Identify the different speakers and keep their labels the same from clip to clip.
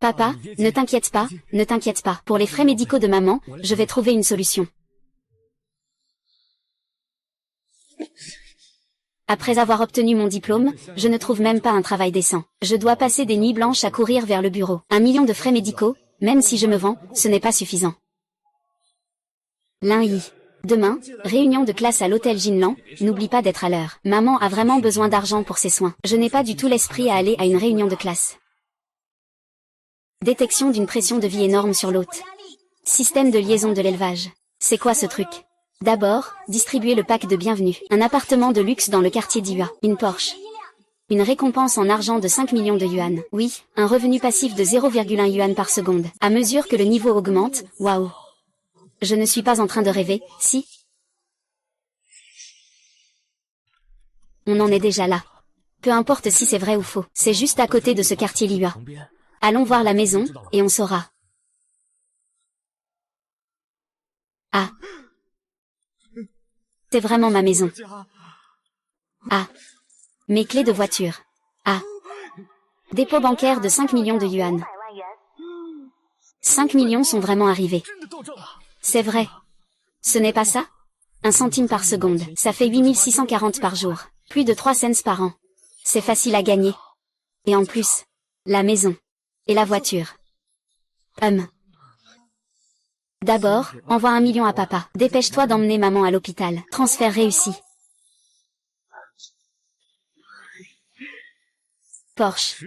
Speaker 1: Papa, ne t'inquiète pas, ne t'inquiète pas. Pour les frais médicaux de maman, je vais trouver une solution. Après avoir obtenu mon diplôme, je ne trouve même pas un travail décent. Je dois passer des nuits blanches à courir vers le bureau. 1 million de frais médicaux, même si je me vends, ce n'est pas suffisant. Lundi. Demain, réunion de classe à l'hôtel Jinlan, n'oublie pas d'être à l'heure. Maman a vraiment besoin d'argent pour ses soins. Je n'ai pas du tout l'esprit à aller à une réunion de classe. Détection d'une pression de vie énorme sur l'hôte. Système de liaison de l'élevage. C'est quoi ce truc? D'abord, distribuer le pack de bienvenue. Un appartement de luxe dans le quartier d'Iwa. Une Porsche. Une récompense en argent de 5 millions de yuan. Oui, un revenu passif de 0,1 yuan par seconde. À mesure que le niveau augmente, waouh. Je ne suis pas en train de rêver, si? On en est déjà là. Peu importe si c'est vrai ou faux. C'est juste à côté de ce quartier Liyue. Allons voir la maison, et on saura. Ah. C'est vraiment ma maison. Ah. Mes clés de voiture. Ah. Dépôt bancaire de 5 millions de yuan. 5 millions sont vraiment arrivés. C'est vrai. Ce n'est pas ça? 1 centime par seconde. Ça fait 8640 par jour. Plus de 3 cents par an. C'est facile à gagner. Et en plus, la maison. Et la voiture. D'abord, envoie 1 million à papa. Dépêche-toi d'emmener maman à l'hôpital. Transfert réussi. Porsche.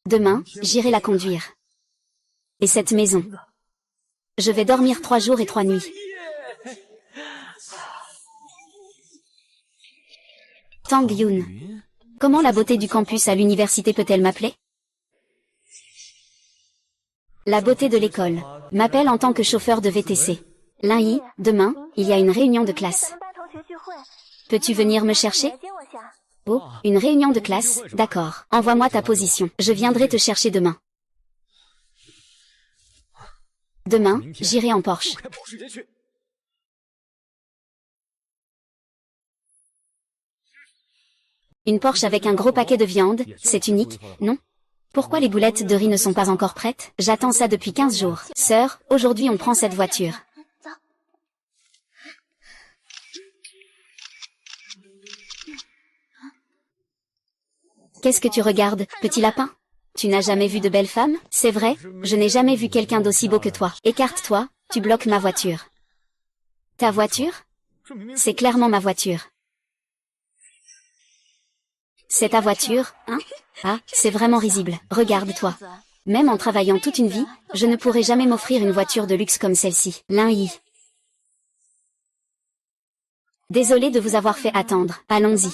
Speaker 1: Demain, j'irai la conduire. Et cette maison. Je vais dormir 3 jours et 3 nuits. Tang Yun. Comment la beauté du campus à l'université peut-elle m'appeler? La beauté de l'école m'appelle en tant que chauffeur de VTC. Lundi, demain, il y a une réunion de classe. Peux-tu venir me chercher? Oh, une réunion de classe, d'accord. Envoie-moi ta position. Je viendrai te chercher demain. Demain, j'irai en Porsche. Une Porsche avec un gros paquet de viande, c'est unique, non? Pourquoi les boulettes de riz ne sont pas encore prêtes? J'attends ça depuis 15 jours. Sœur, aujourd'hui on prend cette voiture. Qu'est-ce que tu regardes, petit lapin? Tu n'as jamais vu de belle femme? C'est vrai, je n'ai jamais vu quelqu'un d'aussi beau que toi. Écarte-toi, tu bloques ma voiture. Ta voiture? C'est clairement ma voiture. C'est ta voiture, hein? Ah, c'est vraiment risible. Regarde-toi. Même en travaillant toute une vie, je ne pourrai jamais m'offrir une voiture de luxe comme celle-ci. Lundi. Désolé de vous avoir fait attendre. Allons-y.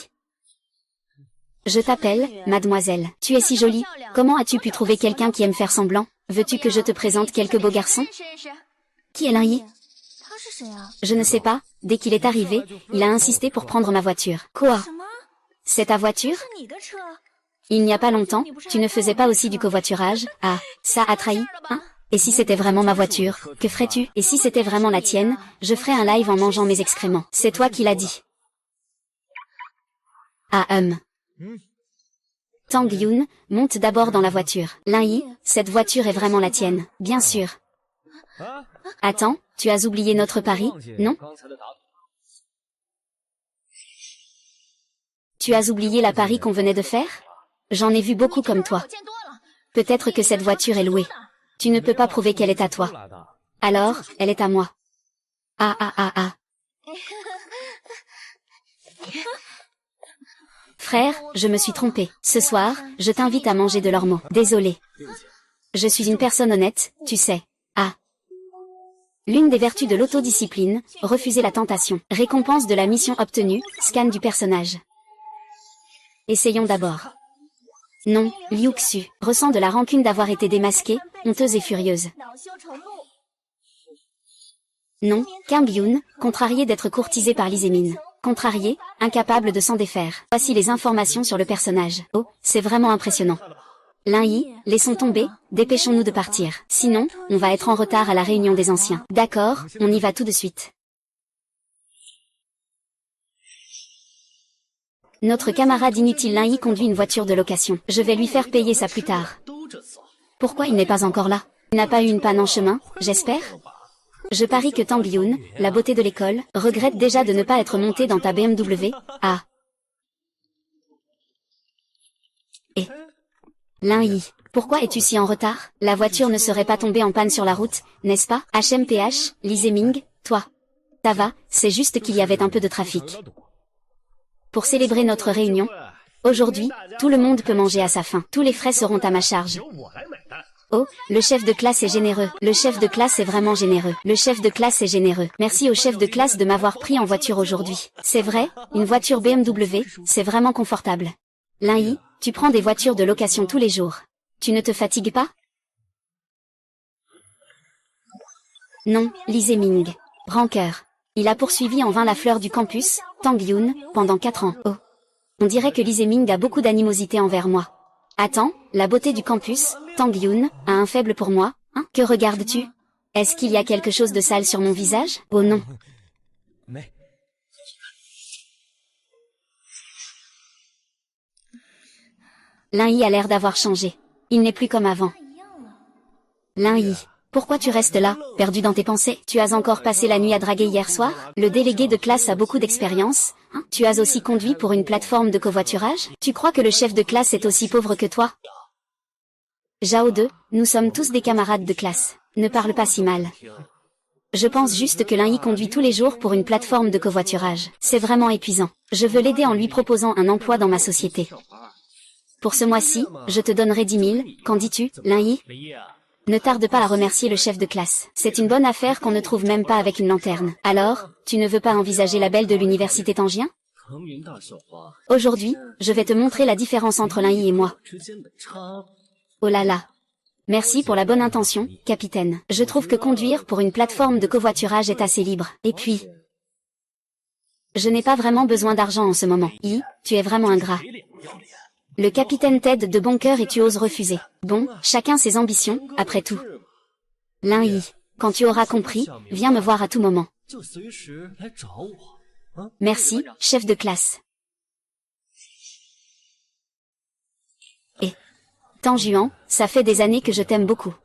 Speaker 1: Je t'appelle, mademoiselle. Tu es si jolie. Comment as-tu pu trouver quelqu'un qui aime faire semblant? Veux-tu que je te présente quelques beaux garçons? Qui est Lundi? Je ne sais pas. Dès qu'il est arrivé, il a insisté pour prendre ma voiture. Quoi? C'est ta voiture? Il n'y a pas longtemps, tu ne faisais pas aussi du covoiturage? Ah, ça a trahi, hein? Et si c'était vraiment ma voiture, que ferais-tu? Et si c'était vraiment la tienne, je ferais un live en mangeant mes excréments. C'est toi qui l'as dit. Ah Tang Yun, monte d'abord dans la voiture. Lundi, cette voiture est vraiment la tienne, bien sûr. Attends, tu as oublié notre pari, non? Tu as oublié la pari qu'on venait de faire? J'en ai vu beaucoup comme toi. Peut-être que cette voiture est louée. Tu ne peux pas prouver qu'elle est à toi. Alors, elle est à moi. Ah. Frère, je me suis trompée. Ce soir, je t'invite à manger de l'ormeau. Désolé. Je suis une personne honnête, tu sais. Ah. L'une des vertus de l'autodiscipline, refuser la tentation. Récompense de la mission obtenue, scan du personnage. Essayons d'abord. Non, Liu Xu ressent de la rancune d'avoir été démasquée, honteuse et furieuse. Non, Kang Yun, contrarié d'être courtisé par Lee Zemin. Contrarié, incapable de s'en défaire. Voici les informations sur le personnage. Oh, c'est vraiment impressionnant. Lundi, laissons tomber, dépêchons-nous de partir. Sinon, on va être en retard à la réunion des anciens. D'accord, on y va tout de suite. Notre camarade inutile Lundi conduit une voiture de location. Je vais lui faire payer ça plus tard. Pourquoi il n'est pas encore là? Il n'a pas eu une panne en chemin, j'espère? Je parie que Tang Yun, la beauté de l'école, regrette déjà de ne pas être montée dans ta BMW. Ah. Et Lin Yi, pourquoi es-tu si en retard? La voiture ne serait pas tombée en panne sur la route, n'est-ce pas? HMPH, Li Zeming, toi. Ça va, c'est juste qu'il y avait un peu de trafic. Pour célébrer notre réunion, aujourd'hui, tout le monde peut manger à sa faim. Tous les frais seront à ma charge. Oh, le chef de classe est généreux. Le chef de classe est vraiment généreux. Le chef de classe est généreux. Merci au chef de classe de m'avoir pris en voiture aujourd'hui. C'est vrai, une voiture BMW, c'est vraiment confortable. Lin Yi, tu prends des voitures de location tous les jours. Tu ne te fatigues pas? Non, Li Zeming. Rancœur. Il a poursuivi en vain la fleur du campus, Tang Yun, pendant 4 ans. Oh. On dirait que Li Zeming a beaucoup d'animosité envers moi. Attends, la beauté du campus, Tang Yun, a un faible pour moi, hein? Que regardes-tu? Est-ce qu'il y a quelque chose de sale sur mon visage? Oh non. Lin Yi a l'air d'avoir changé. Il n'est plus comme avant. Lin Yi, pourquoi tu restes là, perdu dans tes pensées? Tu as encore passé la nuit à draguer hier soir? Le délégué de classe a beaucoup d'expérience, hein? Tu as aussi conduit pour une plateforme de covoiturage? Tu crois que le chef de classe est aussi pauvre que toi? Zhao 2, nous sommes tous des camarades de classe. Ne parle pas si mal. Je pense juste que Lin Yi conduit tous les jours pour une plateforme de covoiturage. C'est vraiment épuisant. Je veux l'aider en lui proposant un emploi dans ma société. Pour ce mois-ci, je te donnerai 10 000, qu'en dis-tu, Lin Yi? Ne tarde pas à remercier le chef de classe. C'est une bonne affaire qu'on ne trouve même pas avec une lanterne. Alors, tu ne veux pas envisager la belle de l'université Tangien? Aujourd'hui, je vais te montrer la différence entre Lin Yi et moi. Oh là là. Merci pour la bonne intention, capitaine. Je trouve que conduire pour une plateforme de covoiturage est assez libre. Et puis, je n'ai pas vraiment besoin d'argent en ce moment. Yi, tu es vraiment ingrat. Le capitaine t'aide de bon cœur et tu oses refuser. Bon, chacun ses ambitions, après tout. Lin Yi, quand tu auras compris, viens me voir à tout moment. Merci, chef de classe. Et Tang Juan, ça fait des années que je t'aime beaucoup.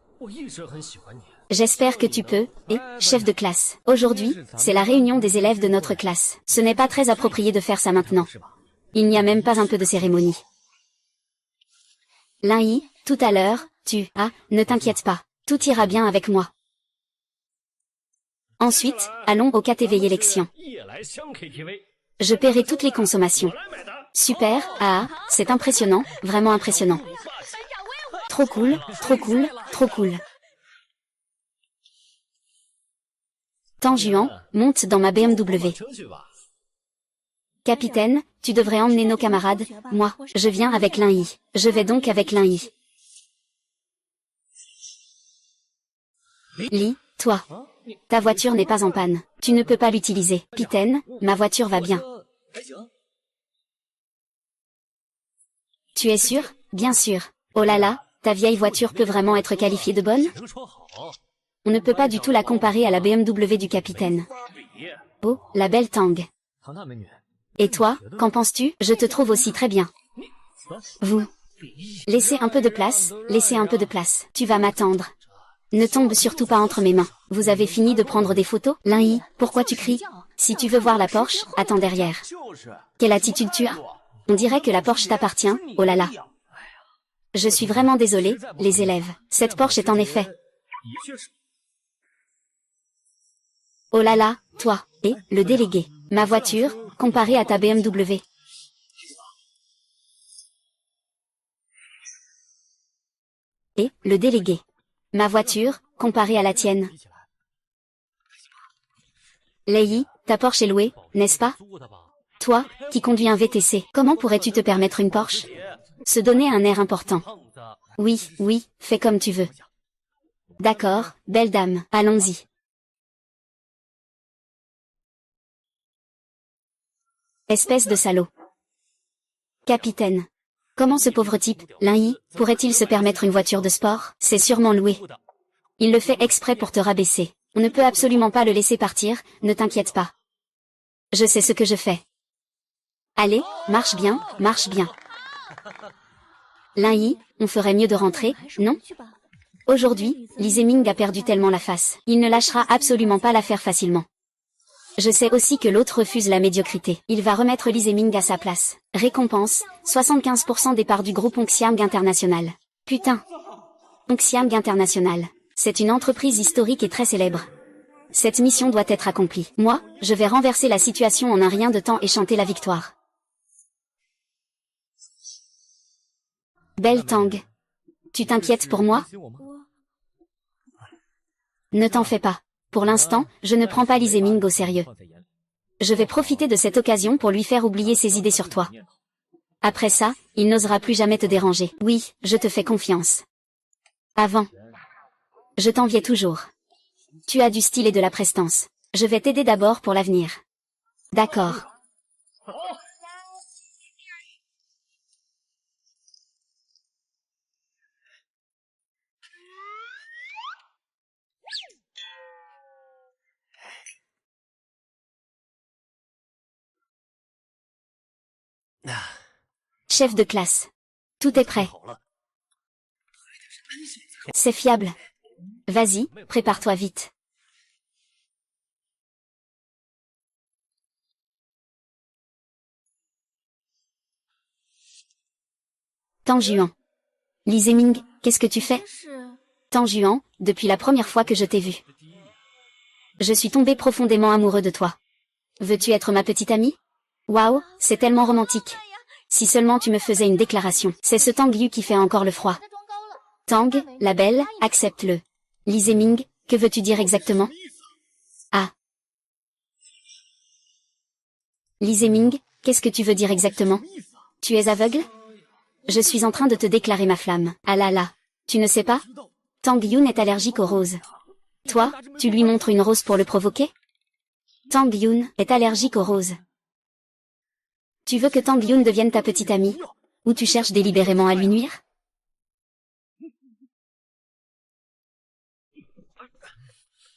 Speaker 1: J'espère que tu peux, et, chef de classe. Aujourd'hui, c'est la réunion des élèves de notre classe. Ce n'est pas très approprié de faire ça maintenant. Il n'y a même pas un peu de cérémonie. Lin Yi, tout à l'heure, ne t'inquiète pas. Tout ira bien avec moi. Ensuite, allons au KTV élection. Je paierai toutes les consommations. Super, c'est impressionnant, vraiment impressionnant. Trop cool, trop cool, trop cool. Tang Juan, monte dans ma BMW. Capitaine, tu devrais emmener nos camarades, moi, je viens avec Lin Yi. Je vais donc avec Lin Yi. Li, toi. Ta voiture n'est pas en panne. Tu ne peux pas l'utiliser. Capitaine, ma voiture va bien. Tu es sûr? Bien sûr. Oh là là, ta vieille voiture peut vraiment être qualifiée de bonne? On ne peut pas du tout la comparer à la BMW du capitaine. Oh, la belle Tang. Et toi, qu'en penses-tu? Je te trouve aussi très bien. Vous. Laissez un peu de place, laissez un peu de place. Tu vas m'attendre. Ne tombe surtout pas entre mes mains. Vous avez fini de prendre des photos? Lin Yi, pourquoi tu cries? Si tu veux voir la Porsche, attends derrière. Quelle attitude tu as? On dirait que la Porsche t'appartient, oh là là. Je suis vraiment désolée, les élèves. Cette Porsche est en effet. Oh là là, toi, et, le délégué. Ma voiture, comparée à ta BMW. Et, le délégué. Ma voiture, comparée à la tienne. Lei Yi, ta Porsche est louée, n'est-ce pas? Toi, qui conduis un VTC, comment pourrais-tu te permettre une Porsche? Se donner un air important. Oui, oui, fais comme tu veux. D'accord, belle dame, allons-y. Espèce de salaud. Capitaine. Comment ce pauvre type, Lin Yi, pourrait-il se permettre une voiture de sport? C'est sûrement loué. Il le fait exprès pour te rabaisser. On ne peut absolument pas le laisser partir, ne t'inquiète pas. Je sais ce que je fais. Allez, marche bien, marche bien. Lin Yi, on ferait mieux de rentrer, non? Aujourd'hui, Lee Zeming a perdu tellement la face. Il ne lâchera absolument pas l'affaire facilement. Je sais aussi que l'autre refuse la médiocrité. Il va remettre Lee Zeming à sa place. Récompense, 75% des parts du groupe Onxiang International. Putain. Onxiang International. C'est une entreprise historique et très célèbre. Cette mission doit être accomplie. Moi, je vais renverser la situation en un rien de temps et chanter la victoire. Belle Tang. Tu t'inquiètes pour moi? Ne t'en fais pas. Pour l'instant, je ne prends pas Lee Zeming au sérieux. Je vais profiter de cette occasion pour lui faire oublier ses idées sur toi. Après ça, il n'osera plus jamais te déranger. Oui, je te fais confiance. Avant. Je t'enviais toujours. Tu as du style et de la prestance. Je vais t'aider d'abord pour l'avenir. D'accord. Chef de classe. Tout est prêt. C'est fiable. Vas-y, prépare-toi vite. Tang Juan. Lee Zeming, qu'est-ce que tu fais? Tang Juan, depuis la première fois que je t'ai vu. Je suis tombé profondément amoureux de toi. Veux-tu être ma petite amie? Waouh, c'est tellement romantique. Si seulement tu me faisais une déclaration. C'est ce Tang Yu qui fait encore le froid. Tang, la belle, accepte-le. Lee Zeming, que veux-tu dire exactement? Ah. Lee Zeming, qu'est-ce que tu veux dire exactement? Tu es aveugle? Je suis en train de te déclarer ma flamme. Ah là là. Tu ne sais pas? Tang Yun est allergique aux roses. Toi, tu lui montres une rose pour le provoquer? Tang Yun est allergique aux roses. Tu veux que Tang Yun devienne ta petite amie? Ou tu cherches délibérément à lui nuire?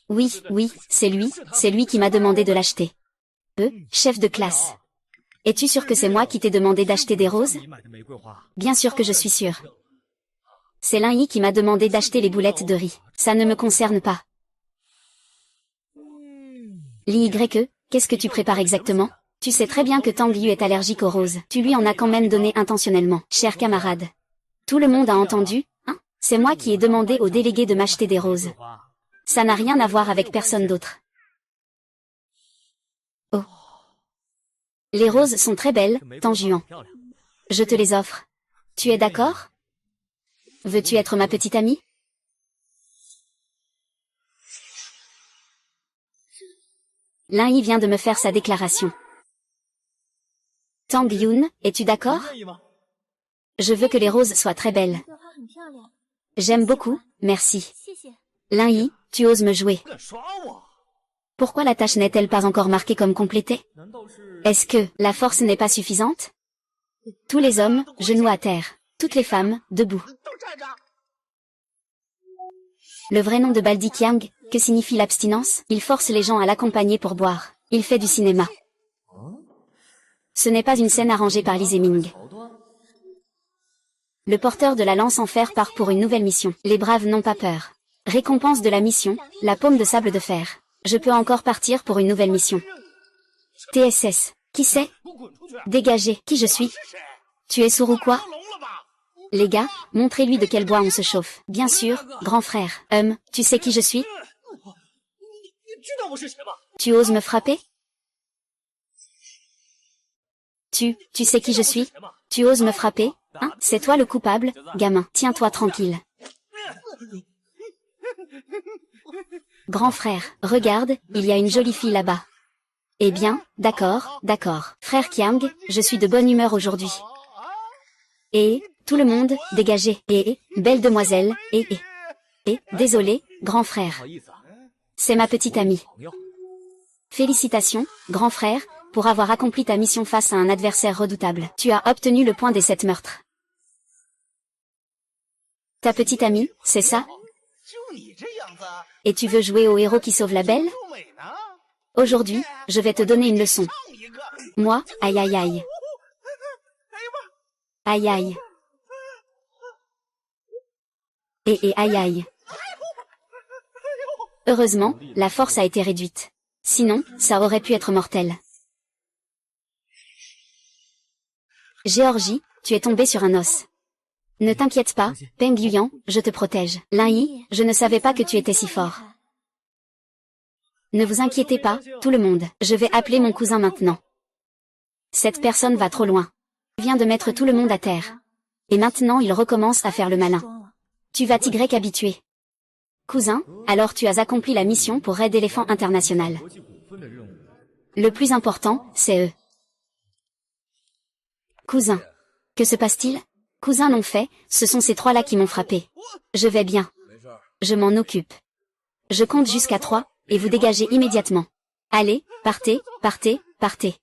Speaker 1: Oui, c'est lui qui m'a demandé de l'acheter. Chef de classe. Es-tu sûr que c'est moi qui t'ai demandé d'acheter des roses? Bien sûr que je suis sûr. C'est Lin Yi qui m'a demandé d'acheter les boulettes de riz. Ça ne me concerne pas. Li Y, qu'est-ce que tu prépares exactement? Tu sais très bien que Tang Yu est allergique aux roses. Tu lui en as quand même donné intentionnellement, cher camarade. Tout le monde a entendu, hein? C'est moi qui ai demandé au délégué de m'acheter des roses. Ça n'a rien à voir avec personne d'autre. Oh. Les roses sont très belles, Tang Juan. Je te les offre. Tu es d'accord? Veux-tu être ma petite amie? Lin Yi vient de me faire sa déclaration. Tang Yun, es-tu d'accord? Je veux que les roses soient très belles. J'aime beaucoup, merci. Lin Yi, tu oses me jouer. Pourquoi la tâche n'est-elle pas encore marquée comme complétée? Est-ce que la force n'est pas suffisante? Tous les hommes, genoux à terre. Toutes les femmes, debout. Le vrai nom de Baldi Qiang, que signifie l'abstinence? Il force les gens à l'accompagner pour boire. Il fait du cinéma. Ce n'est pas une scène arrangée par Lee Zeming. Le porteur de la lance en fer part pour une nouvelle mission. Les braves n'ont pas peur. Récompense de la mission, la paume de sable de fer. Je peux encore partir pour une nouvelle mission. TSS. Qui c'est? Dégagez. Qui je suis? Tu es sourd ou quoi? Les gars, montrez-lui de quel bois on se chauffe. Bien sûr, grand frère. Tu sais qui je suis? Tu oses me frapper? Tu sais qui je suis? Tu oses me frapper? Hein? C'est toi le coupable, gamin. Tiens-toi tranquille. Grand frère, regarde, il y a une jolie fille là-bas. Eh bien, d'accord. Frère Qiang, je suis de bonne humeur aujourd'hui. Et, tout le monde, dégagez. Et, belle demoiselle, désolé, grand frère. C'est ma petite amie. Félicitations, grand frère, pour avoir accompli ta mission face à un adversaire redoutable. Tu as obtenu le point des 7 meurtres. Ta petite amie, c'est ça? Et tu veux jouer au héros qui sauve la belle? Aujourd'hui, je vais te donner une leçon. Moi, aïe aïe aïe. Aïe aïe. Et aïe aïe. Heureusement, la force a été réduite. Sinon, ça aurait pu être mortel. Géorgie, tu es tombé sur un os. Ne t'inquiète pas, Peng Yuyan, je te protège. Lin Yi, je ne savais pas que tu étais si fort. Ne vous inquiétez pas, tout le monde. Je vais appeler mon cousin maintenant. Cette personne va trop loin. Il vient de mettre tout le monde à terre. Et maintenant il recommence à faire le malin. Tu vas t'y habituer. Cousin, alors tu as accompli la mission pour Red Elephant International. Le plus important, c'est eux. Cousin. Que se passe-t-il? Cousin l'ont fait, ce sont ces trois-là qui m'ont frappé. Je vais bien. Je m'en occupe. Je compte jusqu'à 3, et vous dégagez immédiatement. Allez, partez, partez, partez.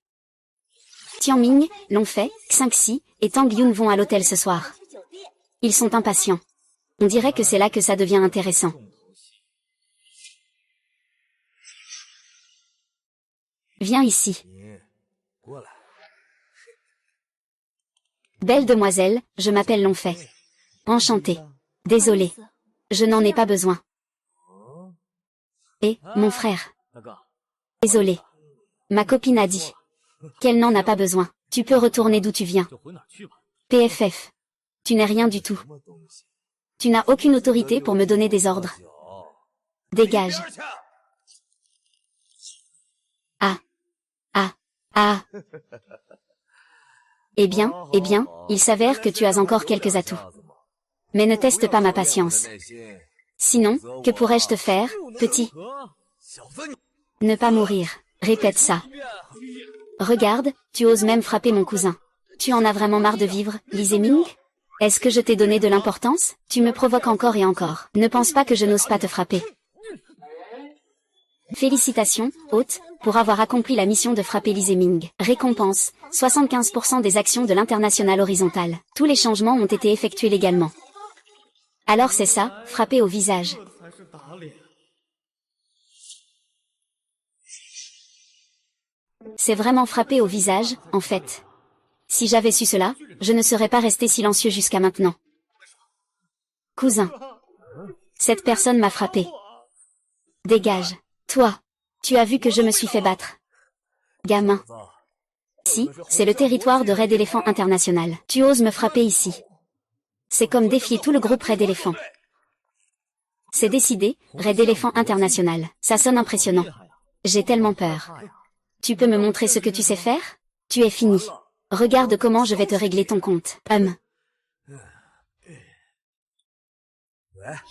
Speaker 1: Tianming, l'ont fait, Xingxi, et Tang Yun vont à l'hôtel ce soir. Ils sont impatients. On dirait que c'est là que ça devient intéressant. Viens ici. Belle demoiselle, je m'appelle Longfei. Enchantée. Désolée. Je n'en ai pas besoin. Et, mon frère. Désolée. Ma copine a dit qu'elle n'en a pas besoin. Tu peux retourner d'où tu viens. PFF. Tu n'es rien du tout. Tu n'as aucune autorité pour me donner des ordres. Dégage. Ah. Ah. Ah. Eh bien, il s'avère que tu as encore quelques atouts. Mais ne teste pas ma patience. Sinon, que pourrais-je te faire, petit? Ne pas mourir. Répète ça. Regarde, tu oses même frapper mon cousin. Tu en as vraiment marre de vivre, Li Zeming? Est-ce que je t'ai donné de l'importance? Tu me provoques encore et encore. Ne pense pas que je n'ose pas te frapper. Félicitations, hôte, pour avoir accompli la mission de frapper Li Zeming. Récompense, 75% des actions de l'international horizontal. Tous les changements ont été effectués légalement. Alors c'est ça, frapper au visage. C'est vraiment frapper au visage, en fait. Si j'avais su cela, je ne serais pas resté silencieux jusqu'à maintenant. Cousin. Cette personne m'a frappé. Dégage. Toi. Tu as vu que je me suis fait battre. Gamin. Si, c'est le territoire de Red Elephant International. Tu oses me frapper ici. C'est comme défier tout le groupe Red Elephant. C'est décidé, Red Elephant International. Ça sonne impressionnant. J'ai tellement peur. Tu peux me montrer ce que tu sais faire? Tu es fini. Regarde comment je vais te régler ton compte.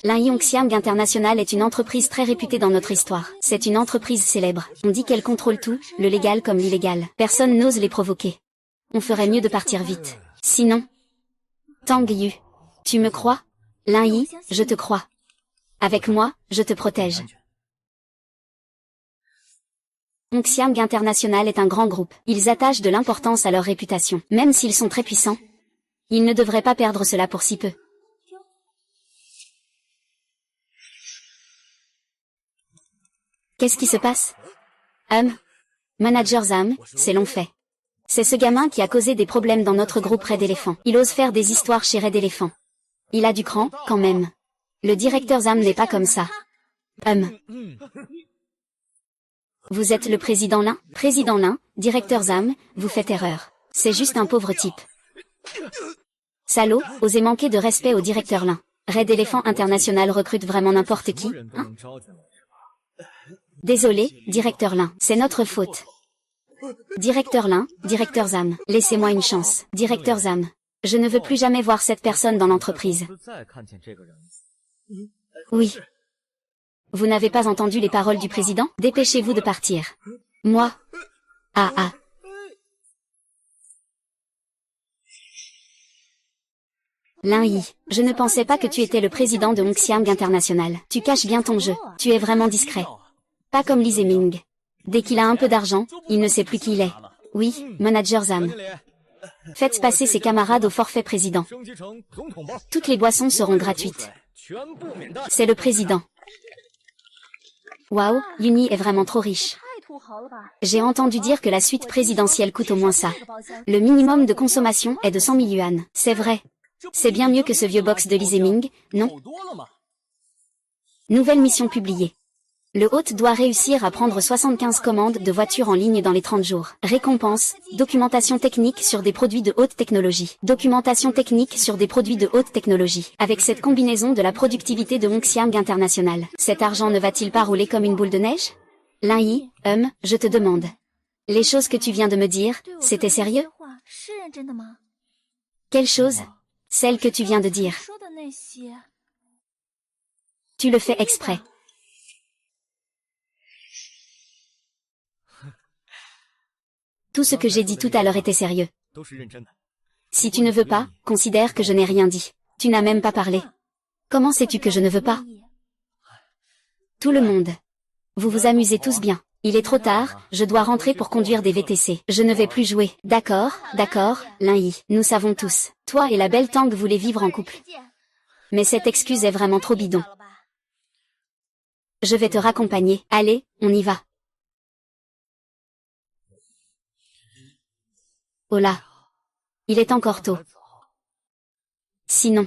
Speaker 1: Lin Yongxiang International est une entreprise très réputée dans notre histoire. C'est une entreprise célèbre. On dit qu'elle contrôle tout, le légal comme l'illégal. Personne n'ose les provoquer. On ferait mieux de partir vite. Sinon... Tang Yu. Tu me crois? Lin Yi, je te crois. Avec moi, je te protège. Yongxiang International est un grand groupe. Ils attachent de l'importance à leur réputation. Même s'ils sont très puissants, ils ne devraient pas perdre cela pour si peu. Qu'est-ce qui se passe? Manager Zam, c'est Longfei. C'est ce gamin qui a causé des problèmes dans notre groupe Red Elephant. Il ose faire des histoires chez Red Elephant. Il a du cran, quand même. Le directeur Zam n'est pas comme ça. Vous êtes le président Lin? Président Lin, directeur Zam, vous faites erreur. C'est juste un pauvre type. Salaud, osez manquer de respect au directeur Lin. Red Elephant International recrute vraiment n'importe qui, hein? Désolé, directeur Lin, c'est notre faute. Directeur Lin, directeur Zam, laissez-moi une chance. Directeur Zam, je ne veux plus jamais voir cette personne dans l'entreprise. Oui. Vous n'avez pas entendu les paroles du président? Dépêchez-vous de partir. Moi? Ah. Lin Yi, je ne pensais pas que tu étais le président de Yongxiang International. Tu caches bien ton jeu, tu es vraiment discret. Pas comme Li Zeming. Dès qu'il a un peu d'argent, il ne sait plus qui il est. Oui, manager Zam. Faites passer ses camarades au forfait président. Toutes les boissons seront gratuites. C'est le président. Waouh, Yuni est vraiment trop riche. J'ai entendu dire que la suite présidentielle coûte au moins ça. Le minimum de consommation est de 100 000 yuan. C'est vrai. C'est bien mieux que ce vieux box de Li Zeming, non? Nouvelle mission publiée. Le hôte doit réussir à prendre 75 commandes de voitures en ligne dans les 30 jours. Récompense, documentation technique sur des produits de haute technologie. Documentation technique sur des produits de haute technologie. Avec cette combinaison de la productivité de Hongxiang International. Cet argent ne va-t-il pas rouler comme une boule de neige? Lin Yi, je te demande. Les choses que tu viens de me dire, c'était sérieux? Quelle chose? Celle que tu viens de dire. Tu le fais exprès. Tout ce que j'ai dit tout à l'heure était sérieux. Si tu ne veux pas, considère que je n'ai rien dit. Tu n'as même pas parlé. Comment sais-tu que je ne veux pas? Tout le monde. Vous vous amusez tous bien. Il est trop tard, je dois rentrer pour conduire des VTC. Je ne vais plus jouer. D'accord, Lin Yi. Nous savons tous. Toi et la belle Tang voulez vivre en couple. Mais cette excuse est vraiment trop bidon. Je vais te raccompagner. Allez, on y va. Oh là. Il est encore tôt. Sinon,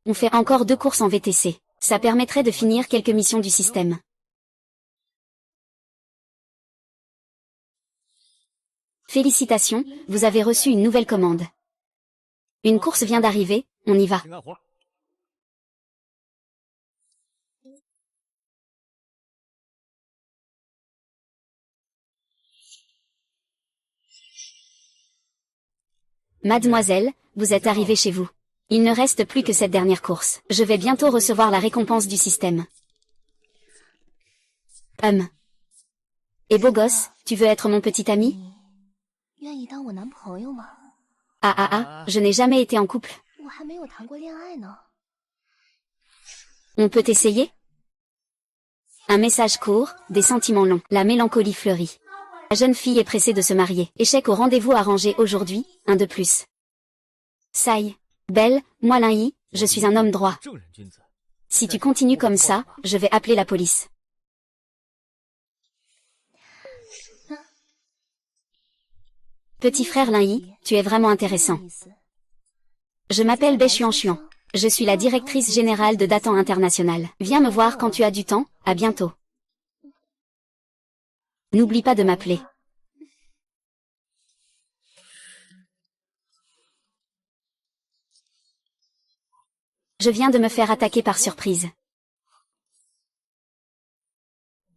Speaker 1: on fait encore 2 courses en VTC. Ça permettrait de finir quelques missions du système. Félicitations, vous avez reçu une nouvelle commande. Une course vient d'arriver, on y va. Mademoiselle, vous êtes arrivée chez vous. Il ne reste plus que cette dernière course. Je vais bientôt recevoir la récompense du système. Et beau gosse, tu veux être mon petit ami? Je n'ai jamais été en couple. On peut essayer? Un message court, des sentiments longs, la mélancolie fleurit. La jeune fille est pressée de se marier. Échec au rendez-vous arrangé aujourd'hui, un de plus. Sai. Belle, moi Lin Yi, je suis un homme droit. Si tu continues comme ça, je vais appeler la police. Petit frère Lin Yi, tu es vraiment intéressant. Je m'appelle Bai Xuan. Je suis la directrice générale de Datan International. Viens me voir quand tu as du temps, à bientôt. N'oublie pas de m'appeler. Je viens de me faire attaquer par surprise.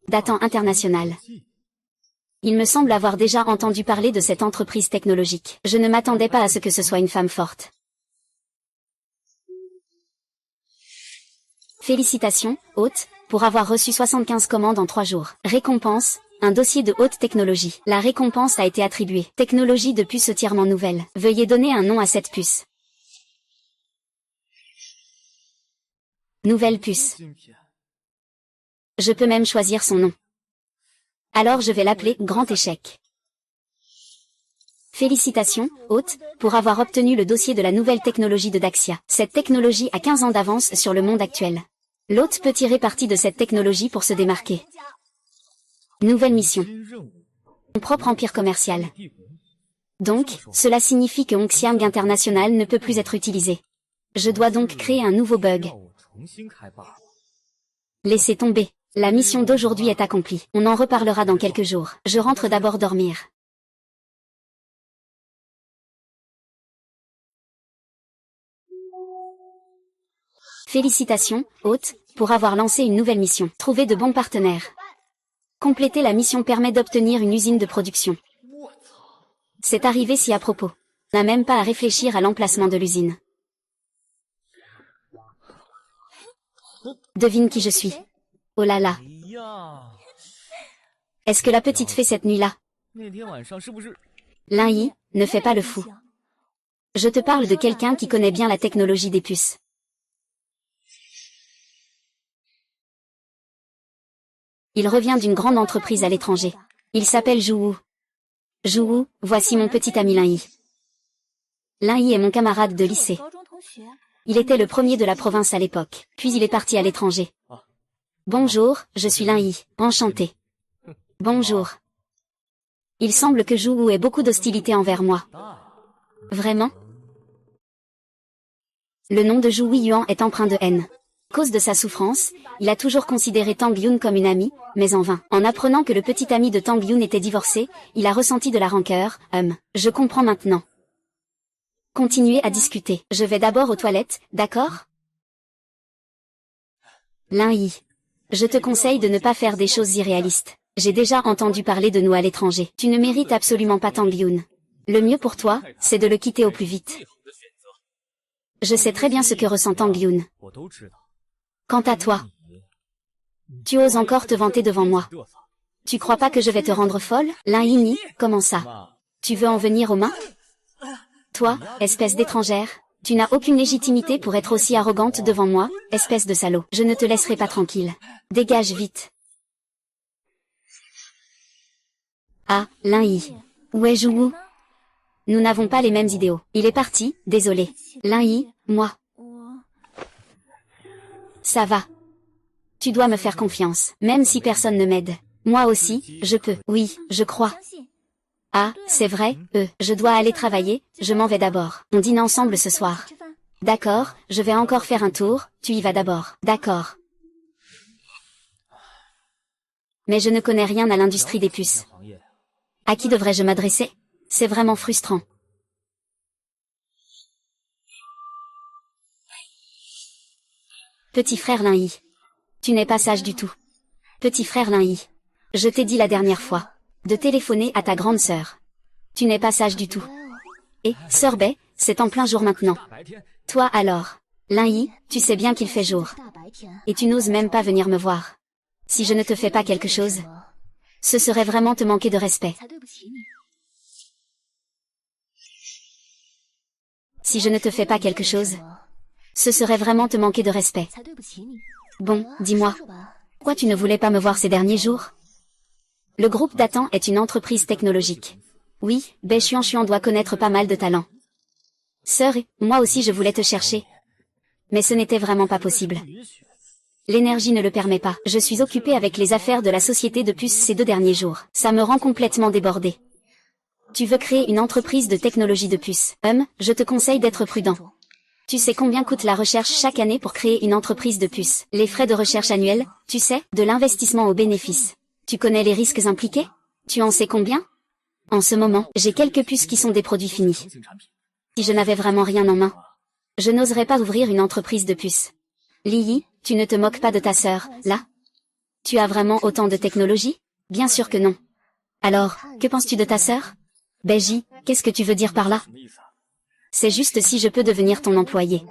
Speaker 1: Datan International. Il me semble avoir déjà entendu parler de cette entreprise technologique. Je ne m'attendais pas à ce que ce soit une femme forte. Félicitations, hôte, pour avoir reçu 75 commandes en 3 jours. Récompense, un dossier de haute technologie. La récompense a été attribuée. Technologie de puce entièrement nouvelle. Veuillez donner un nom à cette puce. Nouvelle puce. Je peux même choisir son nom. Alors je vais l'appeler Grand Échec. Félicitations, hôte, pour avoir obtenu le dossier de la nouvelle technologie de Daxia. Cette technologie a 15 ans d'avance sur le monde actuel. L'hôte peut tirer parti de cette technologie pour se démarquer. Nouvelle mission. Mon propre empire commercial. Donc, cela signifie que Hongxiang International ne peut plus être utilisé. Je dois donc créer un nouveau bug. Laissez tomber. La mission d'aujourd'hui est accomplie. On en reparlera dans quelques jours. Je rentre d'abord dormir. Félicitations, hôte, pour avoir lancé une nouvelle mission. Trouver de bons partenaires. Compléter la mission permet d'obtenir une usine de production. C'est arrivé si à propos. On n'a même pas à réfléchir à l'emplacement de l'usine. Devine qui je suis. Oh là là. Est-ce que la petite fait cette nuit-là? Lin Yi, ne fais pas le fou. Je te parle de quelqu'un qui connaît bien la technologie des puces. Il revient d'une grande entreprise à l'étranger. Il s'appelle Zhu Wu. Zhu Wu, voici mon petit ami Lin Yi. Lin Yi est mon camarade de lycée. Il était le premier de la province à l'époque, puis il est parti à l'étranger. Bonjour, je suis Lin Yi, enchanté. Bonjour. Il semble que Zhu Wu ait beaucoup d'hostilité envers moi. Vraiment? Le nom de Zhu Yuan est empreint de haine. Cause de sa souffrance, il a toujours considéré Tang Yun comme une amie, mais en vain. En apprenant que le petit ami de Tang Yun était divorcé, il a ressenti de la rancœur. Je comprends maintenant. Continuez à discuter. Je vais d'abord aux toilettes, d'accord? Lin Yi. Je te conseille de ne pas faire des choses irréalistes. J'ai déjà entendu parler de nous à l'étranger. Tu ne mérites absolument pas Tang Yun. Le mieux pour toi, c'est de le quitter au plus vite. Je sais très bien ce que ressent Tang Yun. Quant à toi, tu oses encore te vanter devant moi. Tu crois pas que je vais te rendre folle? Lin Yi, comment ça? Tu veux en venir aux mains? Toi, espèce d'étrangère, tu n'as aucune légitimité pour être aussi arrogante devant moi, espèce de salaud. Je ne te laisserai pas tranquille. Dégage vite. Ah, Lin Yi. Où est Zhu? Nous n'avons pas les mêmes idéaux. Il est parti, désolé. Lin Yi, moi. Ça va. Tu dois me faire confiance, même si personne ne m'aide. Moi aussi, je peux. Oui, je crois. Ah, c'est vrai, je dois aller travailler, je m'en vais d'abord. On dîne ensemble ce soir. D'accord, je vais encore faire un tour, tu y vas d'abord. D'accord. Mais je ne connais rien à l'industrie des puces. À qui devrais-je m'adresser? C'est vraiment frustrant. Petit frère Lin Yi. Tu n'es pas sage du tout. Petit frère Lin Yi. Je t'ai dit la dernière fois de téléphoner à ta grande sœur. Tu n'es pas sage du tout. Et, sœur Bai, c'est en plein jour maintenant. Toi alors, Lin Yi, tu sais bien qu'il fait jour. Et tu n'oses même pas venir me voir. Si je ne te fais pas quelque chose, ce serait vraiment te manquer de respect. Si je ne te fais pas quelque chose, ce serait vraiment te manquer de respect. Bon, dis-moi, pourquoi tu ne voulais pas me voir ces derniers jours? Le groupe Datan est une entreprise technologique. Oui, Bai Xuanxuan doit connaître pas mal de talent. Sœur, moi aussi je voulais te chercher. Mais ce n'était vraiment pas possible. L'énergie ne le permet pas. Je suis occupée avec les affaires de la société de puces ces 2 derniers jours. Ça me rend complètement débordée. Tu veux créer une entreprise de technologie de puces. Je te conseille d'être prudent. Tu sais combien coûte la recherche chaque année pour créer une entreprise de puces? Les frais de recherche annuels, tu sais, de l'investissement au bénéfice. Tu connais les risques impliqués? Tu en sais combien? En ce moment, j'ai quelques puces qui sont des produits finis. Si je n'avais vraiment rien en main, je n'oserais pas ouvrir une entreprise de puces. Li Yi, tu ne te moques pas de ta sœur, là? Tu as vraiment autant de technologie? Bien sûr que non. Alors, que penses-tu de ta sœur? Beiji, qu'est-ce que tu veux dire par là? C'est juste si je peux devenir ton employé.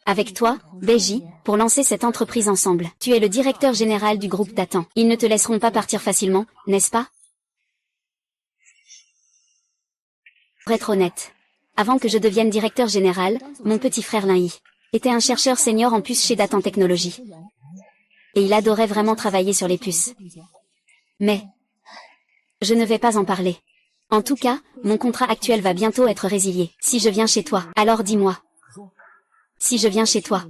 Speaker 1: Avec toi, Beiji, pour lancer cette entreprise ensemble. Tu es le directeur général du groupe Datan. Ils ne te laisseront pas partir facilement, n'est-ce pas? Pour être honnête, avant que je devienne directeur général, mon petit frère Lin Yi était un chercheur senior en puces chez Datan Technologies. Et il adorait vraiment travailler sur les puces. Mais je ne vais pas en parler. En tout cas, mon contrat actuel va bientôt être résilié. Si je viens chez toi, alors dis-moi. Si je viens chez toi,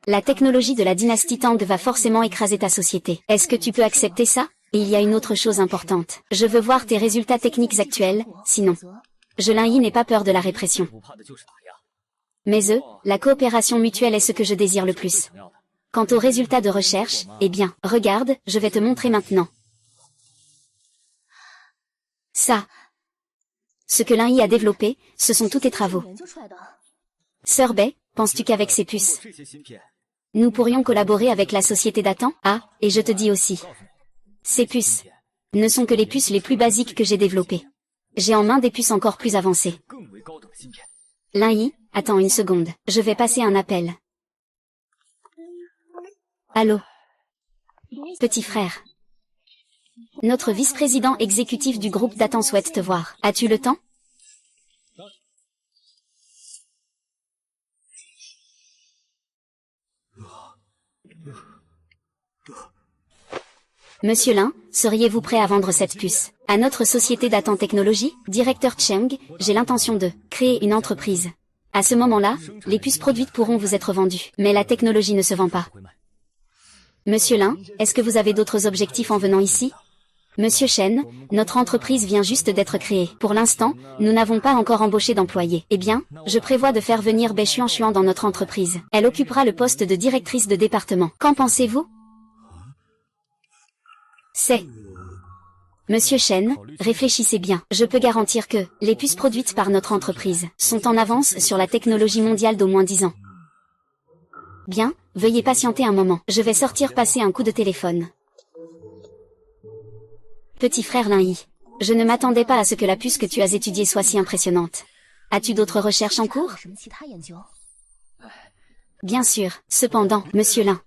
Speaker 1: la technologie de la dynastie Tang va forcément écraser ta société. Est-ce que tu peux accepter ça? Et il y a une autre chose importante. Je veux voir tes résultats techniques actuels, sinon. Lin Yi n'ai pas peur de la répression. Mais la coopération mutuelle est ce que je désire le plus. Quant aux résultats de recherche, eh bien, regarde, je vais te montrer maintenant. Ça. Ce que Lin Yi a développé, ce sont tous tes travaux. Sœur Bai, penses-tu qu'avec ces puces, nous pourrions collaborer avec la société Datan? Ah, et je te dis aussi. Ces puces ne sont que les puces les plus basiques que j'ai développées. J'ai en main des puces encore plus avancées. Lin Yi, attends une seconde, je vais passer un appel. Allô? Petit frère. Notre vice-président exécutif du groupe Datan souhaite te voir. As-tu le temps? Monsieur Lin, seriez-vous prêt à vendre cette puce à notre société Datan Technologies? Directeur Cheng, j'ai l'intention de créer une entreprise. À ce moment-là, les puces produites pourront vous être vendues. Mais la technologie ne se vend pas. Monsieur Lin, est-ce que vous avez d'autres objectifs en venant ici? Monsieur Chen, notre entreprise vient juste d'être créée. Pour l'instant, nous n'avons pas encore embauché d'employés. Eh bien, je prévois de faire venir Bai Xuan dans notre entreprise. Elle occupera le poste de directrice de département. Qu'en pensez-vous? C'est... Monsieur Chen, réfléchissez bien. Je peux garantir que les puces produites par notre entreprise sont en avance sur la technologie mondiale d'au moins 10 ans. Bien, veuillez patienter un moment. Je vais sortir passer un coup de téléphone. Petit frère Lin Yi, je ne m'attendais pas à ce que la puce que tu as étudiée soit si impressionnante. As-tu d'autres recherches en cours? Bien sûr. Cependant, Monsieur Lin,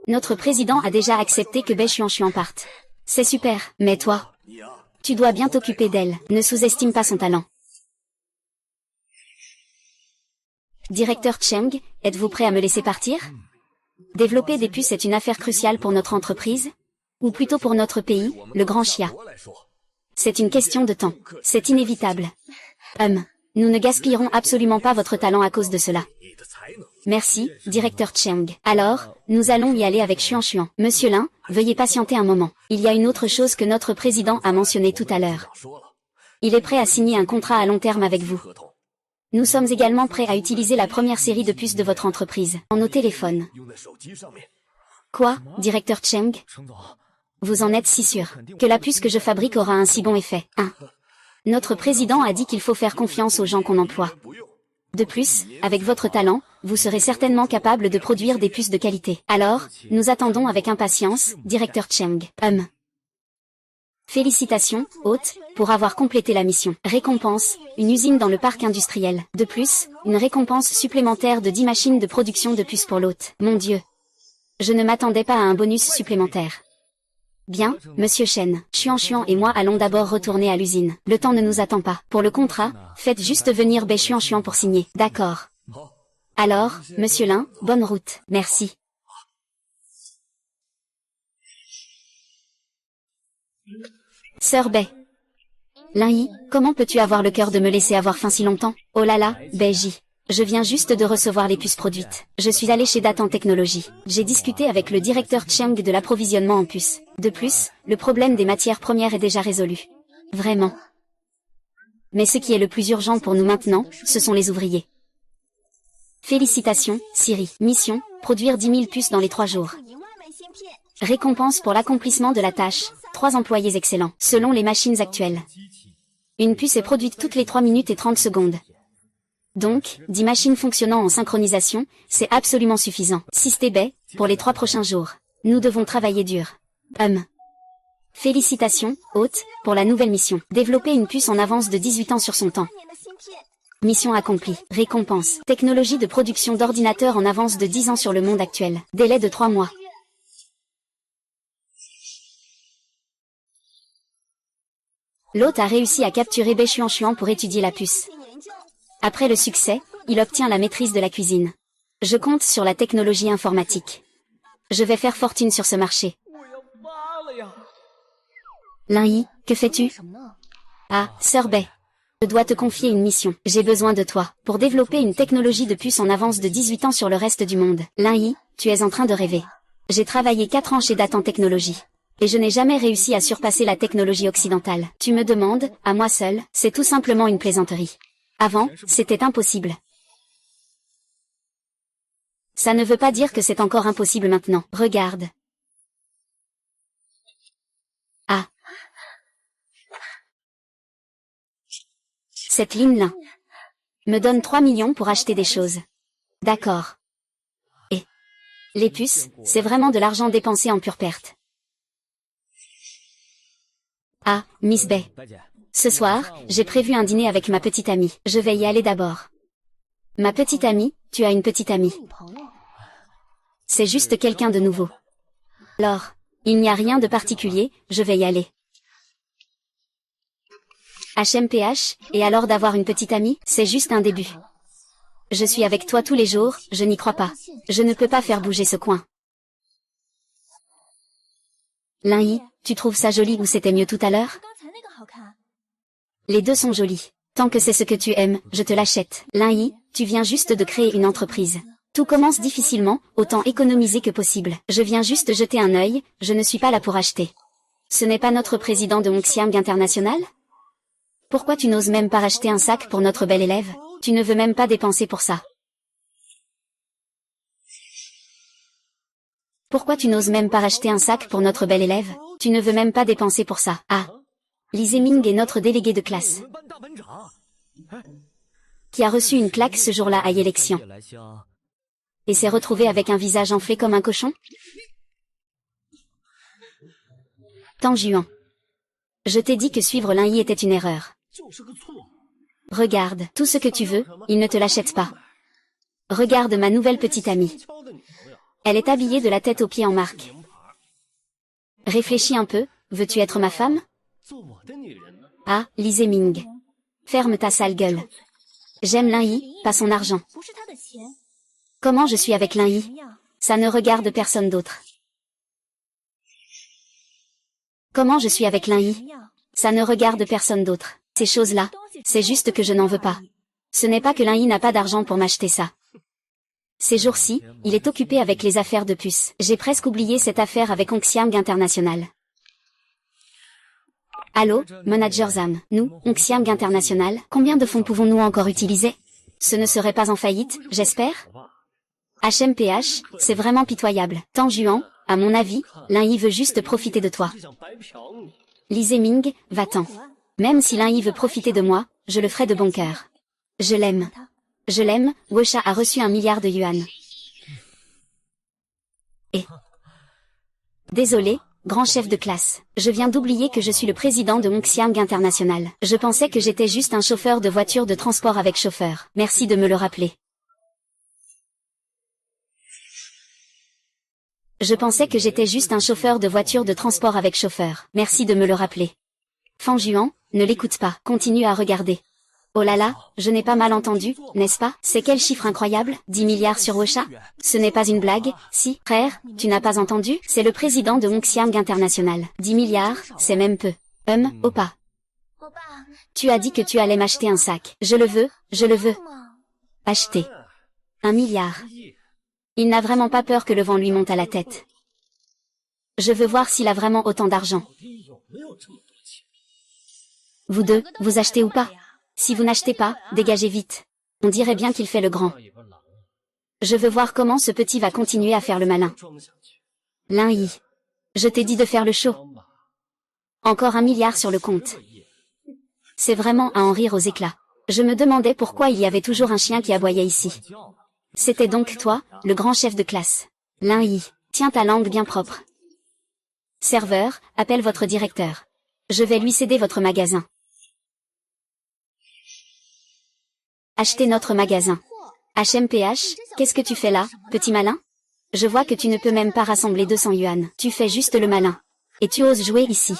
Speaker 1: notre président a déjà accepté que Bai Xuan parte. C'est super, mais toi, tu dois bien t'occuper d'elle. Ne sous-estime pas son talent. Directeur Cheng, êtes-vous prêt à me laisser partir? Développer des puces est une affaire cruciale pour notre entreprise, ou plutôt pour notre pays, le Grand Xia. C'est une question de temps. C'est inévitable. Nous ne gaspillerons absolument pas votre talent à cause de cela. Merci, directeur Cheng. Alors, nous allons y aller avec Xuan. Monsieur Lin, veuillez patienter un moment. Il y a une autre chose que notre président a mentionnée tout à l'heure. Il est prêt à signer un contrat à long terme avec vous. Nous sommes également prêts à utiliser la première série de puces de votre entreprise, en nos téléphones. Quoi, directeur Cheng? Vous en êtes si sûr que la puce que je fabrique aura un si bon effet, hein? Notre président a dit qu'il faut faire confiance aux gens qu'on emploie. De plus, avec votre talent, vous serez certainement capable de produire des puces de qualité. Alors, nous attendons avec impatience, directeur Cheng. Félicitations, hôte, pour avoir complété la mission. Récompense, une usine dans le parc industriel. De plus, une récompense supplémentaire de 10 machines de production de puces pour l'hôte. Mon Dieu! Je ne m'attendais pas à un bonus supplémentaire. Bien, Monsieur Chen, Xuan et moi allons d'abord retourner à l'usine. Le temps ne nous attend pas. Pour le contrat, faites juste venir Bai Xuan pour signer. D'accord. Alors, Monsieur Lin, bonne route. Merci. Sœur Bai. Lin Yi, comment peux-tu avoir le cœur de me laisser avoir faim si longtemps? Oh là là, Bai Ji. Je viens juste de recevoir les puces produites. Je suis allé chez Datan Technologies. J'ai discuté avec le directeur Cheng de l'approvisionnement en puces. De plus, le problème des matières premières est déjà résolu. Vraiment. Mais ce qui est le plus urgent pour nous maintenant, ce sont les ouvriers. Félicitations, Siri. Mission, produire 10 000 puces dans les 3 jours. Récompense pour l'accomplissement de la tâche, 3 employés excellents, selon les machines actuelles. Une puce est produite toutes les 3 minutes et 30 secondes. Donc, 10 machines fonctionnant en synchronisation, c'est absolument suffisant. Systé Bai, pour les 3 prochains jours. Nous devons travailler dur. Félicitations, hôte, pour la nouvelle mission. Développer une puce en avance de 18 ans sur son temps. Mission accomplie. Récompense. Technologie de production d'ordinateurs en avance de 10 ans sur le monde actuel. Délai de 3 mois. L'hôte a réussi à capturer Bai Xuan pour étudier la puce. Après le succès, il obtient la maîtrise de la cuisine. Je compte sur la technologie informatique. Je vais faire fortune sur ce marché. Lin Yi, que fais-tu? Ah, Sœur Bai. Je dois te confier une mission. J'ai besoin de toi, pour développer une technologie de puce en avance de 18 ans sur le reste du monde. Lin Yi, tu es en train de rêver. J'ai travaillé 4 ans chez Datan Technologies. Et je n'ai jamais réussi à surpasser la technologie occidentale. Tu me demandes, à moi seul, c'est tout simplement une plaisanterie. Avant, c'était impossible. Ça ne veut pas dire que c'est encore impossible maintenant. Regarde. Ah. Cette ligne-là me donne 3 millions pour acheter des choses. D'accord. Et les puces, c'est vraiment de l'argent dépensé en pure perte. Ah, Miss Bai. Ce soir, j'ai prévu un dîner avec ma petite amie. Je vais y aller d'abord. Ma petite amie, tu as une petite amie. C'est juste quelqu'un de nouveau. Alors, il n'y a rien de particulier, je vais y aller. HMPH, et alors d'avoir une petite amie, c'est juste un début. Je suis avec toi tous les jours, je n'y crois pas. Je ne peux pas faire bouger ce coin. Lin Yi, tu trouves ça joli ou c'était mieux tout à l'heure? Les deux sont jolis. Tant que c'est ce que tu aimes, je te l'achète. Lin Yi, tu viens juste de créer une entreprise. Tout commence difficilement, autant économiser que possible. Je viens juste jeter un œil, je ne suis pas là pour acheter. Ce n'est pas notre président de Hongxiang International? Pourquoi tu n'oses même pas racheter un sac pour notre bel élève? Tu ne veux même pas dépenser pour ça. Pourquoi tu n'oses même pas racheter un sac pour notre bel élève? Tu ne veux même pas dépenser pour ça. Ah. Li Zeming est notre délégué de classe, qui a reçu une claque ce jour-là à l'élection, et s'est retrouvé avec un visage enflé comme un cochon? Tang Juan. Je t'ai dit que suivre Lin Yi était une erreur. Regarde, tout ce que tu veux, il ne te l'achète pas. Regarde ma nouvelle petite amie. Elle est habillée de la tête aux pieds en marque. Réfléchis un peu, veux-tu être ma femme? Ah, Li Zeming. Ferme ta sale gueule. J'aime Lin Yi, pas son argent. Comment je suis avec Lin Yi? Ça ne regarde personne d'autre. Comment je suis avec Lin Yi? Ça ne regarde personne d'autre. Ces choses-là, c'est juste que je n'en veux pas. Ce n'est pas que Lin Yi n'a pas d'argent pour m'acheter ça. Ces jours-ci, il est occupé avec les affaires de puce. J'ai presque oublié cette affaire avec Hongxiang International. Allô, Manager Zam, nous, Hongxiang International, combien de fonds pouvons-nous encore utiliser? Ce ne serait pas en faillite, j'espère? HMPH, c'est vraiment pitoyable. Tang Juan, à mon avis, Lin Yi veut juste profiter de toi. Li Zeming, va-t'en. Même si Lin Yi veut profiter de moi, je le ferai de bon cœur. Je l'aime. Je l'aime, Wosha a reçu 1 milliard de yuan. Et... Désolé, grand chef de classe. Je viens d'oublier que je suis le président de Hongxiang International. Je pensais que j'étais juste un chauffeur de voiture de transport avec chauffeur. Merci de me le rappeler. Je pensais que j'étais juste un chauffeur de voiture de transport avec chauffeur. Merci de me le rappeler. Fan Juan, ne l'écoute pas. Continue à regarder. Oh là là, je n'ai pas mal entendu, n'est-ce pas? C'est quel chiffre incroyable? 10 milliards sur Wosha? Ce n'est pas une blague, si, frère, tu n'as pas entendu? C'est le président de Hongxiang International. 10 milliards, c'est même peu. Oppa. Tu as dit que tu allais m'acheter un sac. Je le veux, je le veux. Acheter. 1 milliard. Il n'a vraiment pas peur que le vent lui monte à la tête. Je veux voir s'il a vraiment autant d'argent. Vous deux, vous achetez ou pas? Si vous n'achetez pas, dégagez vite. On dirait bien qu'il fait le grand. Je veux voir comment ce petit va continuer à faire le malin. Lin Yi. Je t'ai dit de faire le show. Encore 1 milliard sur le compte. C'est vraiment à en rire aux éclats. Je me demandais pourquoi il y avait toujours un chien qui aboyait ici. C'était donc toi, le grand chef de classe. Lin Yi, tiens ta langue bien propre. Serveur, appelle votre directeur. Je vais lui céder votre magasin. Acheter notre magasin. HMPH, qu'est-ce que tu fais là, petit malin? Je vois que tu ne peux même pas rassembler 200 yuan. Tu fais juste le malin. Et tu oses jouer ici.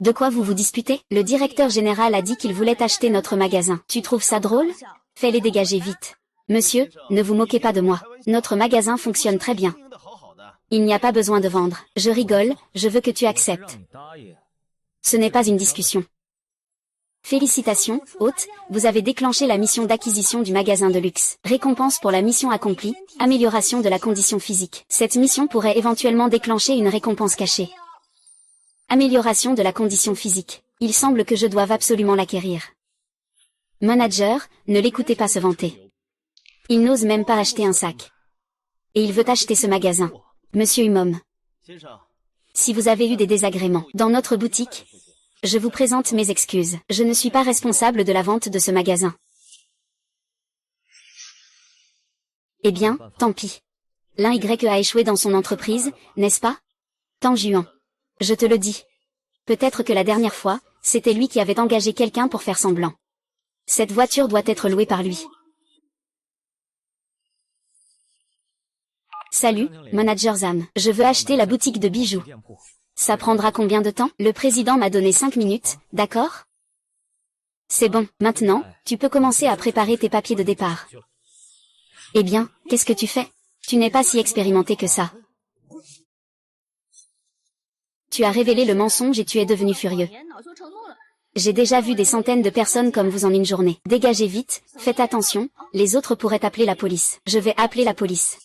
Speaker 1: De quoi vous vous disputez? Le directeur général a dit qu'il voulait acheter notre magasin. Tu trouves ça drôle? Fais-les dégager vite. Monsieur, ne vous moquez pas de moi. Notre magasin fonctionne très bien. Il n'y a pas besoin de vendre. Je rigole, je veux que tu acceptes. Ce n'est pas une discussion. Félicitations, hôte, vous avez déclenché la mission d'acquisition du magasin de luxe. Récompense pour la mission accomplie, amélioration de la condition physique. Cette mission pourrait éventuellement déclencher une récompense cachée. Amélioration de la condition physique. Il semble que je doive absolument l'acquérir. Manager, ne l'écoutez pas se vanter. Il n'ose même pas acheter un sac. Et il veut acheter ce magasin. Monsieur Humom. Si vous avez eu des désagréments dans notre boutique, je vous présente mes excuses. Je ne suis pas responsable de la vente de ce magasin. Eh bien, tant pis. L'un Y a échoué dans son entreprise, n'est-ce pas? Tang Juan. Je te le dis. Peut-être que la dernière fois, c'était lui qui avait engagé quelqu'un pour faire semblant. Cette voiture doit être louée par lui. Salut, Manager Zam. Je veux acheter la boutique de bijoux. Ça prendra combien de temps? Le président m'a donné 5 minutes, d'accord? C'est bon, maintenant, tu peux commencer à préparer tes papiers de départ. Eh bien, qu'est-ce que tu fais? Tu n'es pas si expérimenté que ça. Tu as révélé le mensonge et tu es devenu furieux. J'ai déjà vu des centaines de personnes comme vous en une journée. Dégagez vite, faites attention, les autres pourraient appeler la police. Je vais appeler la police.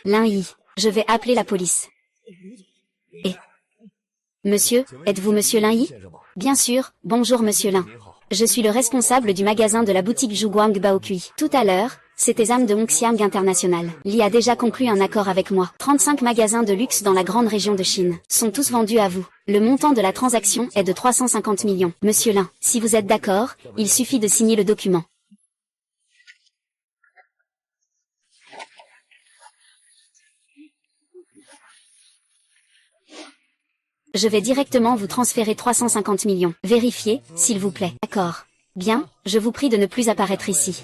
Speaker 1: Lin Yi, je vais appeler la police. Et... Monsieur, êtes-vous Monsieur Lin Yi? Bien sûr, bonjour Monsieur Lin. Je suis le responsable du magasin de la boutique Zhuguang Baokui. Tout à l'heure, c'était Zam de Hongxiang International. Li a déjà conclu un accord avec moi. 35 magasins de luxe dans la grande région de Chine sont tous vendus à vous. Le montant de la transaction est de 350 millions. Monsieur Lin, si vous êtes d'accord, il suffit de signer le document. Je vais directement vous transférer 350 millions. Vérifiez, s'il vous plaît. D'accord. Bien, je vous prie de ne plus apparaître ici.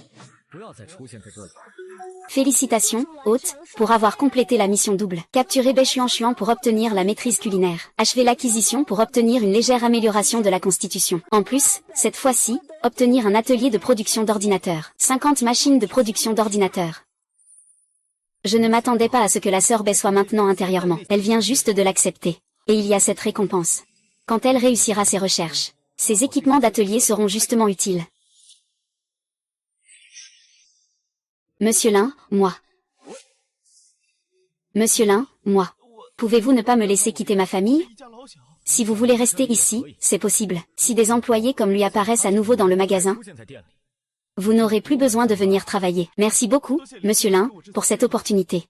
Speaker 1: Félicitations, hôte, pour avoir complété la mission double. Capturez Bai Xuan pour obtenir la maîtrise culinaire. Achevez l'acquisition pour obtenir une légère amélioration de la constitution. En plus, cette fois-ci, obtenir un atelier de production d'ordinateurs. 50 machines de production d'ordinateurs. Je ne m'attendais pas à ce que la sœur Bai soit maintenant intérieurement. Elle vient juste de l'accepter. Et il y a cette récompense. Quand elle réussira ses recherches, ses équipements d'atelier seront justement utiles. Monsieur Lin, moi. Monsieur Lin, moi. Pouvez-vous ne pas me laisser quitter ma famille? Si vous voulez rester ici, c'est possible. Si des employés comme lui apparaissent à nouveau dans le magasin, vous n'aurez plus besoin de venir travailler. Merci beaucoup, Monsieur Lin, pour cette opportunité.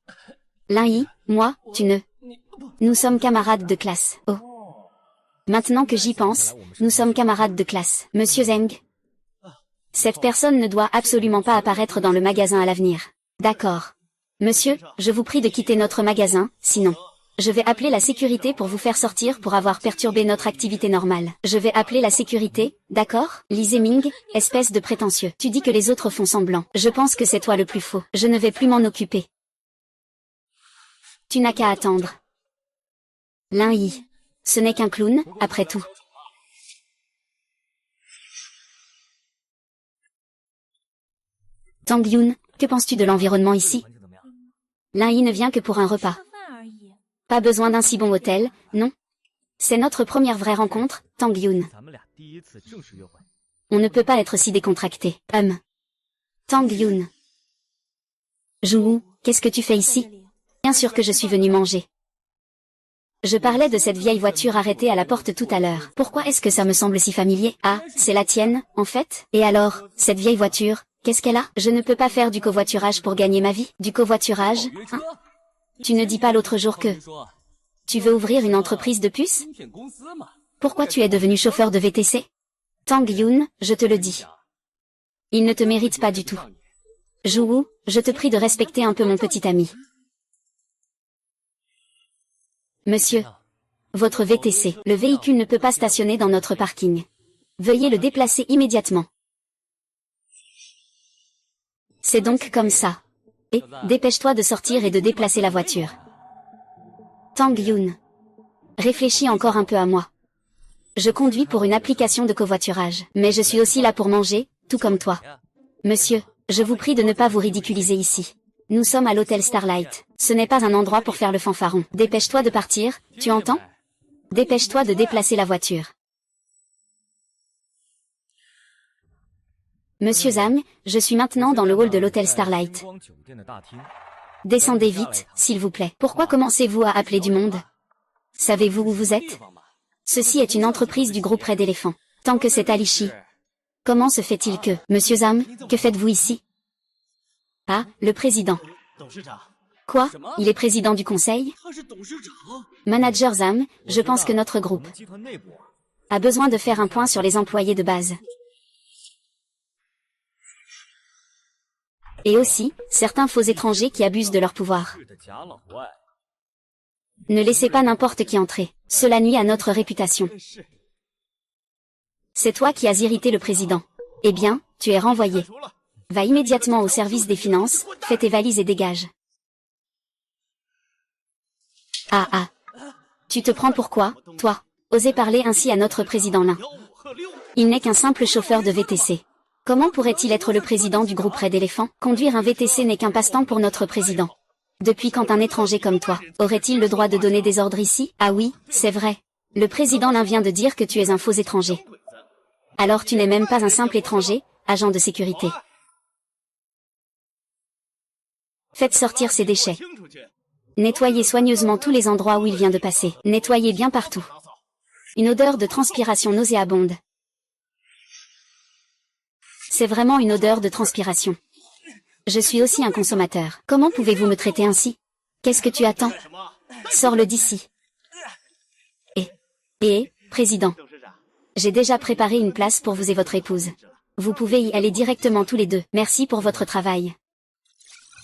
Speaker 1: Lin Yi, moi, tu ne... Nous sommes camarades de classe. Oh. Maintenant que j'y pense, nous sommes camarades de classe. Monsieur Zeng. Cette personne ne doit absolument pas apparaître dans le magasin à l'avenir. D'accord. Monsieur, je vous prie de quitter notre magasin, sinon. Je vais appeler la sécurité pour vous faire sortir pour avoir perturbé notre activité normale. Je vais appeler la sécurité, d'accord? Li Zeming, espèce de prétentieux. Tu dis que les autres font semblant. Je pense que c'est toi le plus faux. Je ne vais plus m'en occuper. Tu n'as qu'à attendre. Lin Yi. Ce n'est qu'un clown, après tout. Tang Yun, que penses-tu de l'environnement ici? Lin Yi ne vient que pour un repas. Pas besoin d'un si bon hôtel, non? C'est notre première vraie rencontre, Tang Yun. On ne peut pas être si décontracté. Tang Yun. Zhu, qu'est-ce que tu fais ici? Bien sûr que je suis venu manger. Je parlais de cette vieille voiture arrêtée à la porte tout à l'heure. Pourquoi est-ce que ça me semble si familier? Ah, c'est la tienne, en fait? Et alors, cette vieille voiture, qu'est-ce qu'elle a? Je ne peux pas faire du covoiturage pour gagner ma vie. Du covoiturage, hein? Tu ne dis pas l'autre jour que... Tu veux ouvrir une entreprise de puces? Pourquoi tu es devenu chauffeur de VTC? Tang Yun, je te le dis. Il ne te mérite pas du tout. Zhu, je te prie de respecter un peu mon petit ami. Monsieur, votre VTC, le véhicule ne peut pas stationner dans notre parking. Veuillez le déplacer immédiatement. C'est donc comme ça. Et, dépêche-toi de sortir et de déplacer la voiture. Tang Yun. Réfléchis encore un peu à moi. Je conduis pour une application de covoiturage, mais je suis aussi là pour manger, tout comme toi. Monsieur, je vous prie de ne pas vous ridiculiser ici. Nous sommes à l'hôtel Starlight. Ce n'est pas un endroit pour faire le fanfaron. Dépêche-toi de partir, tu entends? Dépêche-toi de déplacer la voiture. Monsieur Zhang, je suis maintenant dans le hall de l'hôtel Starlight. Descendez vite, s'il vous plaît. Pourquoi commencez-vous à appeler du monde? Savez-vous où vous êtes? Ceci est une entreprise du groupe Red Elephant. Tant que c'est Alichi. Comment se fait-il que... Monsieur Zhang, que faites-vous ici? Ah, le président. Quoi? Il est président du conseil? Manager Zhang, je pense que notre groupe a besoin de faire un point sur les employés de base. Et aussi, certains faux étrangers qui abusent de leur pouvoir. Ne laissez pas n'importe qui entrer. Cela nuit à notre réputation. C'est toi qui as irrité le président. Eh bien, tu es renvoyé. Va immédiatement au service des finances, fais tes valises et dégage. Ah. Tu te prends pour quoi, toi? Oser parler ainsi à notre président Lin. Il n'est qu'un simple chauffeur de VTC. Comment pourrait-il être le président du groupe Red Elephant? Conduire un VTC n'est qu'un passe-temps pour notre président. Depuis quand un étranger comme toi aurait-il le droit de donner des ordres ici? Ah oui, c'est vrai. Le président Lin vient de dire que tu es un faux étranger. Alors tu n'es même pas un simple étranger, agent de sécurité. Faites sortir ces déchets. Nettoyez soigneusement tous les endroits où il vient de passer. Nettoyez bien partout. Une odeur de transpiration nauséabonde. C'est vraiment une odeur de transpiration. Je suis aussi un consommateur. Comment pouvez-vous me traiter ainsi? Qu'est-ce que tu attends? Sors-le d'ici. Président. J'ai déjà préparé une place pour vous et votre épouse. Vous pouvez y aller directement tous les deux. Merci pour votre travail.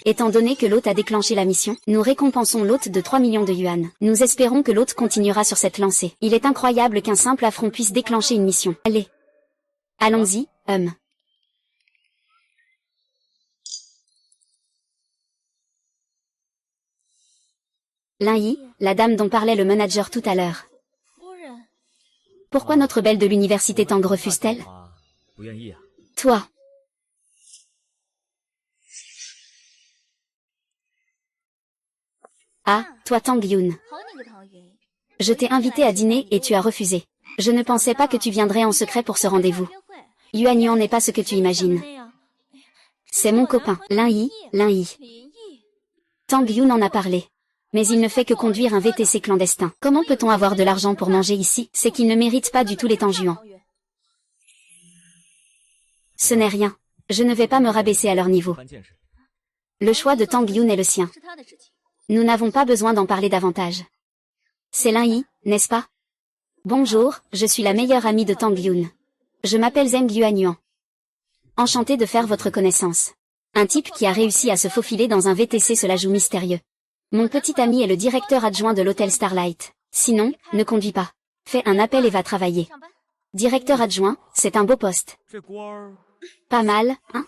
Speaker 1: Étant donné que l'hôte a déclenché la mission, nous récompensons l'hôte de 3 millions de yuan. Nous espérons que l'hôte continuera sur cette lancée. Il est incroyable qu'un simple affront puisse déclencher une mission. Allez. Allons-y, Lin Yi, la dame dont parlait le manager tout à l'heure. Pourquoi notre belle de l'université Tang refuse-t-elle? Toi. Ah, toi Tang Yun. Je t'ai invité à dîner et tu as refusé. Je ne pensais pas que tu viendrais en secret pour ce rendez-vous. Yuan Yuan n'est pas ce que tu imagines. C'est mon copain, Lin Yi. Tang Yun en a parlé. Mais il ne fait que conduire un VTC clandestin. Comment peut-on avoir de l'argent pour manger ici? C'est qu'il ne mérite pas du tout les Tangjuan. Ce n'est rien. Je ne vais pas me rabaisser à leur niveau. Le choix de Tang Yun est le sien. Nous n'avons pas besoin d'en parler davantage. C'est Lin Yi, n'est-ce pas? Bonjour, je suis la meilleure amie de Tang Yun. Je m'appelle Zheng Yuanyuan. Enchanté de faire votre connaissance. Un type qui a réussi à se faufiler dans un VTC, cela joue mystérieux. Mon petit ami est le directeur adjoint de l'hôtel Starlight. Sinon, ne conduis pas. Fais un appel et va travailler. Directeur adjoint, c'est un beau poste. Pas mal, hein?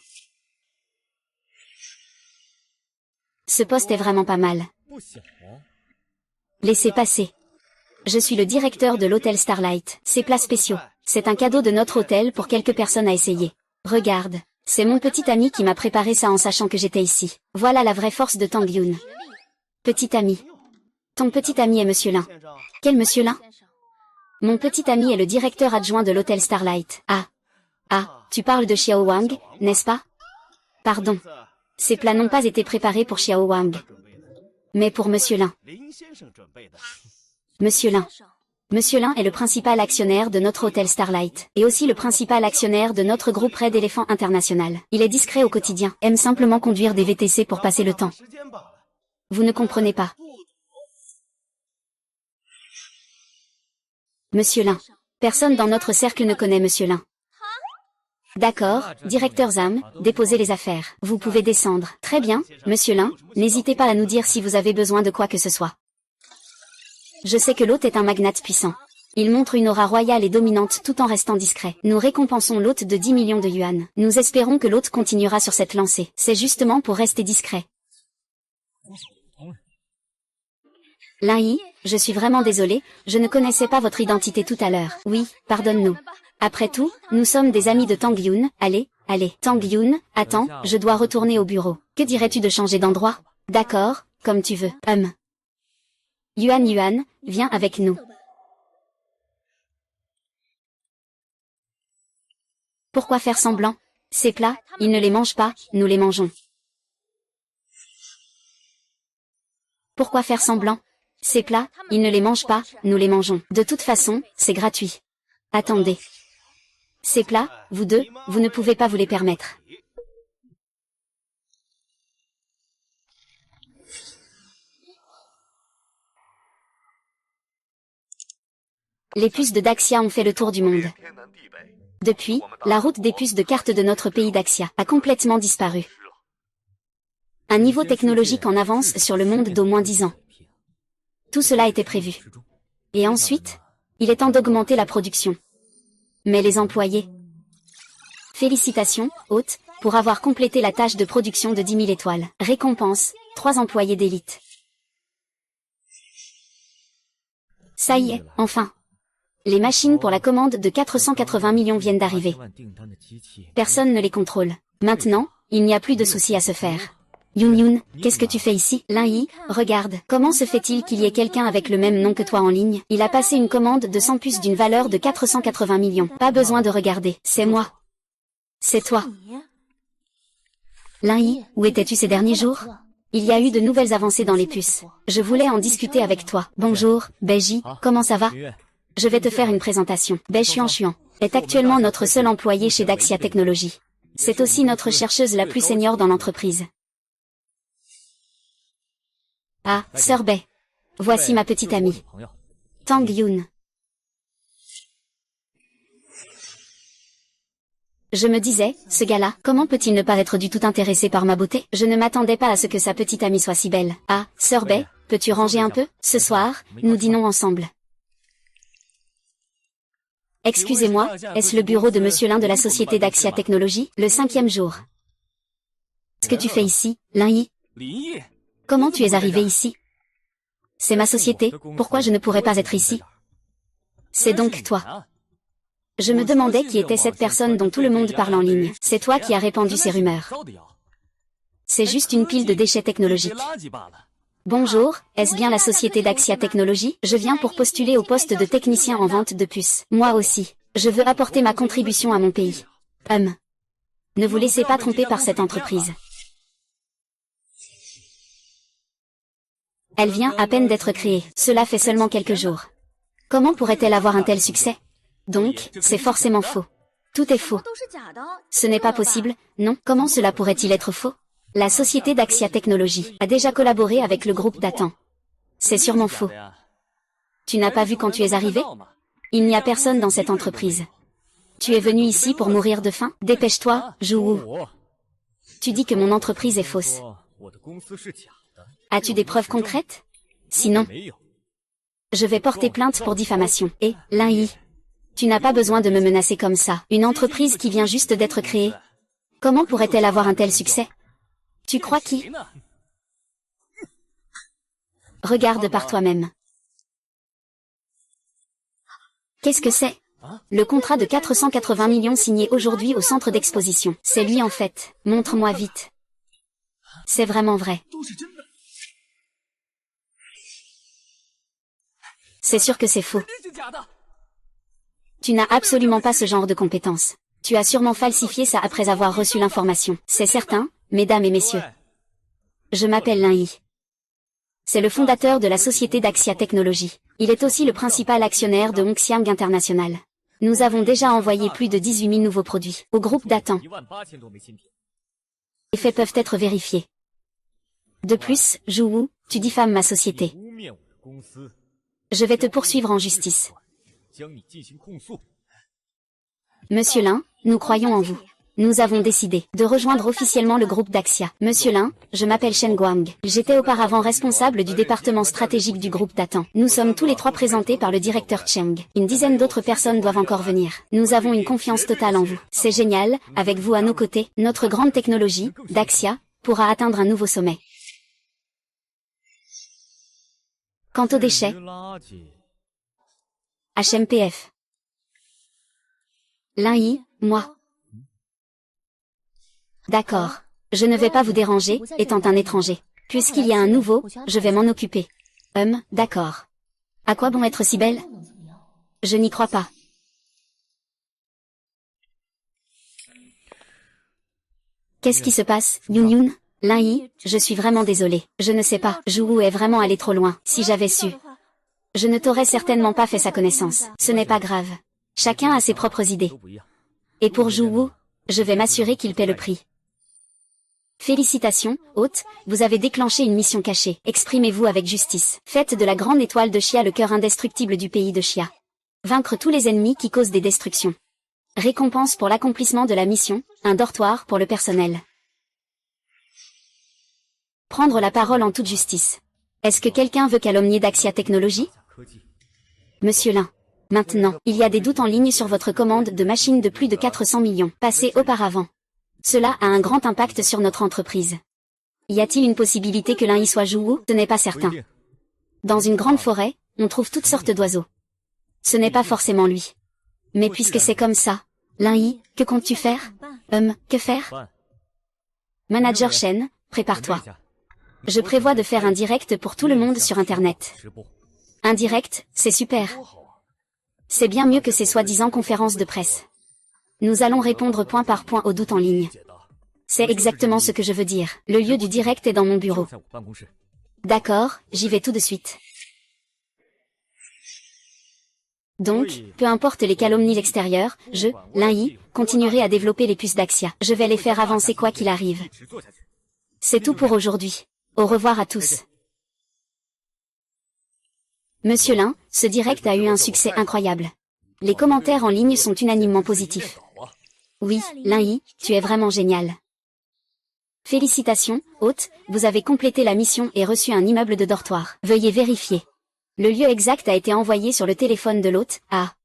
Speaker 1: Ce poste est vraiment pas mal. Laissez passer. Je suis le directeur de l'hôtel Starlight. C'est plats spéciaux. C'est un cadeau de notre hôtel pour quelques personnes à essayer. Regarde. C'est mon petit ami qui m'a préparé ça en sachant que j'étais ici. Voilà la vraie force de Tang Yun. Petit ami. Ton petit ami est Monsieur Lin. Quel Monsieur Lin? Mon petit ami est le directeur adjoint de l'hôtel Starlight. Ah, tu parles de Xiao Wang, n'est-ce pas? Pardon. Ces plats n'ont pas été préparés pour Xiao Wang. Mais pour Monsieur Lin. Monsieur Lin. Monsieur Lin est le principal actionnaire de notre hôtel Starlight, et aussi le principal actionnaire de notre groupe Red Elephant International. Il est discret au quotidien, aime simplement conduire des VTC pour passer le temps. Vous ne comprenez pas. Monsieur Lin. Personne dans notre cercle ne connaît Monsieur Lin. D'accord, directeur Zam, déposez les affaires. Vous pouvez descendre. Très bien, Monsieur Lin, n'hésitez pas à nous dire si vous avez besoin de quoi que ce soit. Je sais que l'hôte est un magnate puissant. Il montre une aura royale et dominante tout en restant discret. Nous récompensons l'hôte de 10 millions de yuan. Nous espérons que l'hôte continuera sur cette lancée. C'est justement pour rester discret. Lin Yi, je suis vraiment désolé, je ne connaissais pas votre identité tout à l'heure. Oui, pardonne-nous. Après tout, nous sommes des amis de Tang Yun. Allez, Tang Yun, attends, je dois retourner au bureau. Que dirais-tu de changer d'endroit? D'accord, comme tu veux. Yuan, viens avec nous. Pourquoi faire semblant? Ces plats, ils ne les mangent pas, nous les mangeons. Pourquoi faire semblant? Ces plats, ils ne les mangent pas, nous les mangeons. De toute façon, c'est gratuit. Attendez. Ces plats, vous deux, vous ne pouvez pas vous les permettre. Les puces de Daxia ont fait le tour du monde. Depuis, la route des puces de carte de notre pays Daxia a complètement disparu. Un niveau technologique en avance sur le monde d'au moins 10 ans. Tout cela était prévu. Et ensuite, il est temps d'augmenter la production. Mais les employés... Félicitations, hôte, pour avoir complété la tâche de production de 10 000 étoiles. Récompense, 3 employés d'élite. Ça y est, enfin. Les machines pour la commande de 480 millions viennent d'arriver. Personne ne les contrôle. Maintenant, il n'y a plus de soucis à se faire. Yun, qu'est-ce que tu fais ici? Lin Yi, regarde, comment se fait-il qu'il y ait quelqu'un avec le même nom que toi en ligne? Il a passé une commande de 100 puces d'une valeur de 480 millions. Pas besoin de regarder, c'est moi. C'est toi. Lin Yi, où étais-tu ces derniers jours? Il y a eu de nouvelles avancées dans les puces. Je voulais en discuter avec toi. Bonjour, Beji, comment ça va? Je vais te faire une présentation. Bei Xuan est actuellement notre seul employé chez Daxia Technologies. C'est aussi notre chercheuse la plus senior dans l'entreprise. Ah, Sœur Bei. Voici ma petite amie. Tang Yun. Je me disais, ce gars-là, comment peut-il ne pas être du tout intéressé par ma beauté? Je ne m'attendais pas à ce que sa petite amie soit si belle. Ah, Sœur Bei, peux-tu ranger un peu? Ce soir, nous dînons ensemble. Excusez-moi, est-ce le bureau de Monsieur Lin de la société Daxia Technologies? Le 5e jour. Qu'est-ce que tu fais ici, Lin Yi? Comment tu es arrivé ici? C'est ma société, pourquoi je ne pourrais pas être ici? C'est donc toi. Je me demandais qui était cette personne dont tout le monde parle en ligne. C'est toi qui as répandu ces rumeurs. C'est juste une pile de déchets technologiques. Bonjour, est-ce bien la société Daxia Technologies? Je viens pour postuler au poste de technicien en vente de puces. Moi aussi. Je veux apporter ma contribution à mon pays. Ne vous laissez pas tromper par cette entreprise. Elle vient à peine d'être créée. Cela fait seulement quelques jours. Comment pourrait-elle avoir un tel succès? Donc, c'est forcément faux. Tout est faux. Ce n'est pas possible, non? Comment cela pourrait-il être faux? La société Daxia Technologies a déjà collaboré avec le groupe Datan. C'est sûrement faux. Tu n'as pas vu quand tu es arrivé? Il n'y a personne dans cette entreprise. Tu es venu ici pour mourir de faim? Dépêche-toi, Zhu. Tu dis que mon entreprise est fausse. As-tu des preuves concrètes? Sinon, je vais porter plainte pour diffamation. Et, Lin Yi, tu n'as pas besoin de me menacer comme ça. Une entreprise qui vient juste d'être créée. Comment pourrait-elle avoir un tel succès? Tu crois qui? Regarde par toi-même. Qu'est-ce que c'est? Le contrat de 480 millions signé aujourd'hui au centre d'exposition. C'est lui en fait. Montre-moi vite. C'est vraiment vrai. C'est sûr que c'est faux. Tu n'as absolument pas ce genre de compétences. Tu as sûrement falsifié ça après avoir reçu l'information. C'est certain, mesdames et messieurs. Je m'appelle Lin Yi. C'est le fondateur de la société Daxia Technologies. Il est aussi le principal actionnaire de Hongxiang International. Nous avons déjà envoyé plus de 18 000 nouveaux produits au groupe Datan. Les faits peuvent être vérifiés. De plus, Zhu, tu diffames ma société. Je vais te poursuivre en justice. Monsieur Lin, nous croyons en vous. Nous avons décidé de rejoindre officiellement le groupe Daxia. Monsieur Lin, je m'appelle Shen Guang. J'étais auparavant responsable du département stratégique du groupe Datan. Nous sommes tous les trois présentés par le directeur Cheng. Une dizaine d'autres personnes doivent encore venir. Nous avons une confiance totale en vous. C'est génial, avec vous à nos côtés, notre grande technologie, Daxia, pourra atteindre un nouveau sommet. Quant aux déchets, HMPF. Lin Yi, moi. D'accord. Je ne vais pas vous déranger, étant un étranger. Puisqu'il y a un nouveau, je vais m'en occuper. D'accord. À quoi bon être si belle? Je n'y crois pas. Qu'est-ce qui se passe, Yun Yun? Lin Yi, je suis vraiment désolée. Je ne sais pas, Zhu est vraiment allé trop loin. Si j'avais su, je ne t'aurais certainement pas fait sa connaissance. Ce n'est pas grave. Chacun a ses propres idées. Et pour Zhu, je vais m'assurer qu'il paie le prix. Félicitations, hôte, vous avez déclenché une mission cachée. Exprimez-vous avec justice. Faites de la grande étoile de Xia le cœur indestructible du pays de Xia. Vaincre tous les ennemis qui causent des destructions. Récompense pour l'accomplissement de la mission, un dortoir pour le personnel. Prendre la parole en toute justice. Est-ce que quelqu'un veut calomnier Daxia Technologies? Monsieur Lin. Maintenant, il y a des doutes en ligne sur votre commande de machines de plus de 400 millions, passées auparavant. Cela a un grand impact sur notre entreprise. Y a-t-il une possibilité que Lin Yi soit Zhu? Ce n'est pas certain. Dans une grande forêt, on trouve toutes sortes d'oiseaux. Ce n'est pas forcément lui. Mais puisque c'est comme ça, Lin Yi, que comptes-tu faire? Que faire? Manager Shen, prépare-toi. Je prévois de faire un direct pour tout le monde sur Internet. Un direct, c'est super. C'est bien mieux que ces soi-disant conférences de presse. Nous allons répondre point par point aux doutes en ligne. C'est exactement ce que je veux dire. Le lieu du direct est dans mon bureau. D'accord, j'y vais tout de suite. Donc, peu importe les calomnies extérieures, je, Lin Yi, continuerai à développer les puces Daxia. Je vais les faire avancer quoi qu'il arrive. C'est tout pour aujourd'hui. Au revoir à tous. Monsieur Lin, ce direct a eu un succès incroyable. Les commentaires en ligne sont unanimement positifs. Oui, Lin Yi, tu es vraiment génial. Félicitations, hôte, vous avez complété la mission et reçu un immeuble de dortoir. Veuillez vérifier. Le lieu exact a été envoyé sur le téléphone de l'hôte. Ah.